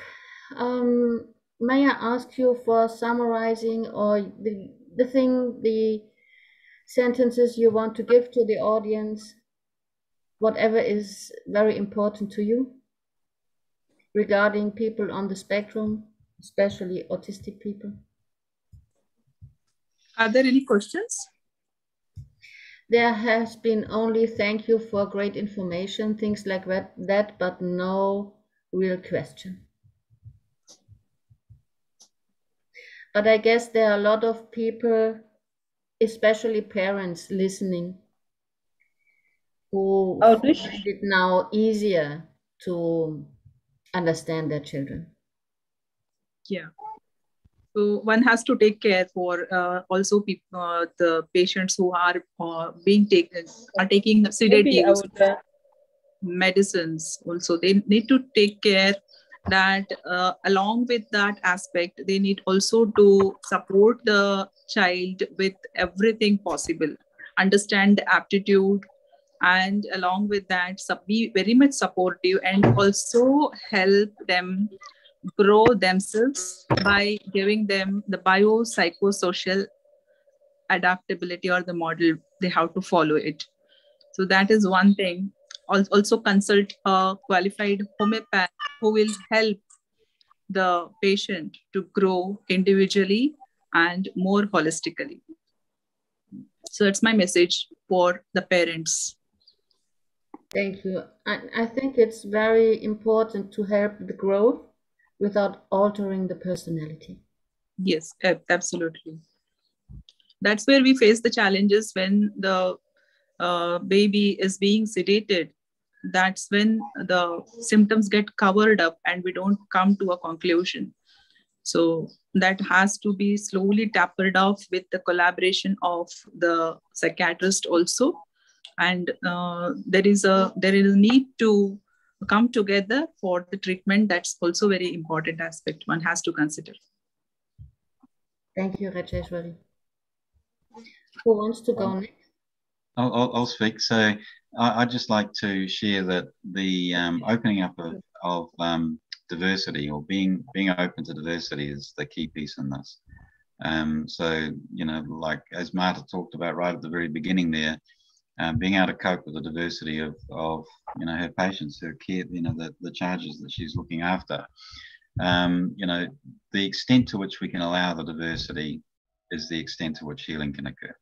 May I ask you for summarizing, or the sentences you want to give to the audience, whatever is very important to you regarding people on the spectrum, especially autistic people? Are there any questions? There has been only thank you for great information, things like that, but no real question. But I guess there are a lot of people, especially parents, listening, who find it now easier to understand their children. Yeah. So one has to take care for also people, the patients who are taking sedatives, medicines. Also, they need to take care that along with that aspect, they need also to support the child with everything possible, understand the aptitude, and along with that, be very much supportive, and also help them grow themselves by giving them the biopsychosocial adaptability, or the model they have to follow it. So that is one thing. Also consult a qualified homeopath who will help the patient to grow individually and more holistically. So that's my message for the parents. Thank you. I think it's very important to help the growth without altering the personality. Yes, absolutely. That's where we face the challenges when the baby is being sedated. That's when the symptoms get covered up and we don't come to a conclusion. So that has to be slowly tapered off with the collaboration of the psychiatrist also. And there is a need to come together for the treatment. That's also very important aspect one has to consider. Thank you, Rajeshwari. Who wants to go next? I'll speak. So I'd just like to share that the opening up of diversity, or being open to diversity, is the key piece in this. So, like as Marta talked about right at the very beginning there, being able to cope with the diversity of her patients, her care, the charges that she's looking after. The extent to which we can allow the diversity is the extent to which healing can occur.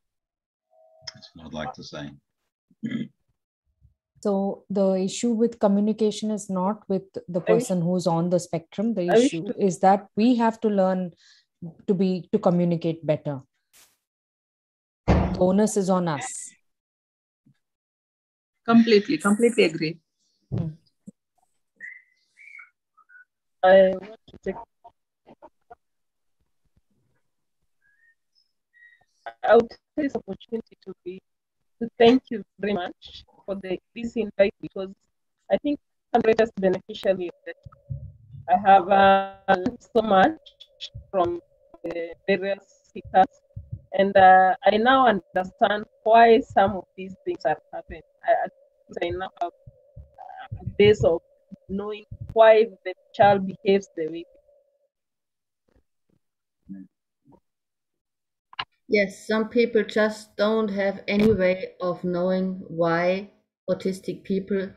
That's what I'd like to say. So the issue with communication is not with the person who's on the spectrum. The issue is that we have to learn to communicate better. The onus is on us. Completely agree. I want to take this opportunity to thank you very much for this invite, because I think I'm the greatest beneficiary of it. I have learned so much from the various speakers, and I now understand why some of these things are happening. I now have a base of knowing why the child behaves the way. Yes, some people just don't have any way of knowing why autistic people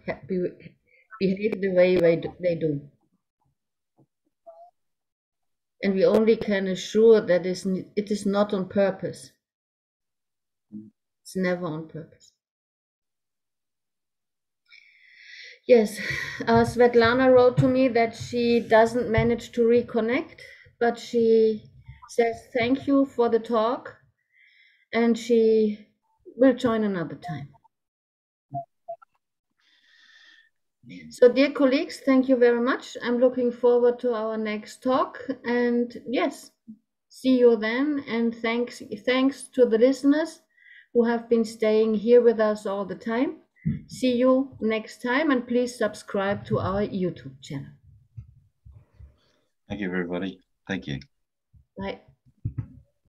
behave the way they do. And we only can assure that it is not on purpose. It's never on purpose. Yes, Svetlana wrote to me that she doesn't manage to reconnect but she says thank you for the talk, and she will join another time. So, dear colleagues, thank you very much. I'm looking forward to our next talk, and yes, see you then. And thanks to the listeners who have been staying here with us all the time. See you next time, and please subscribe to our YouTube channel. Thank you, everybody. Thank you. Bye.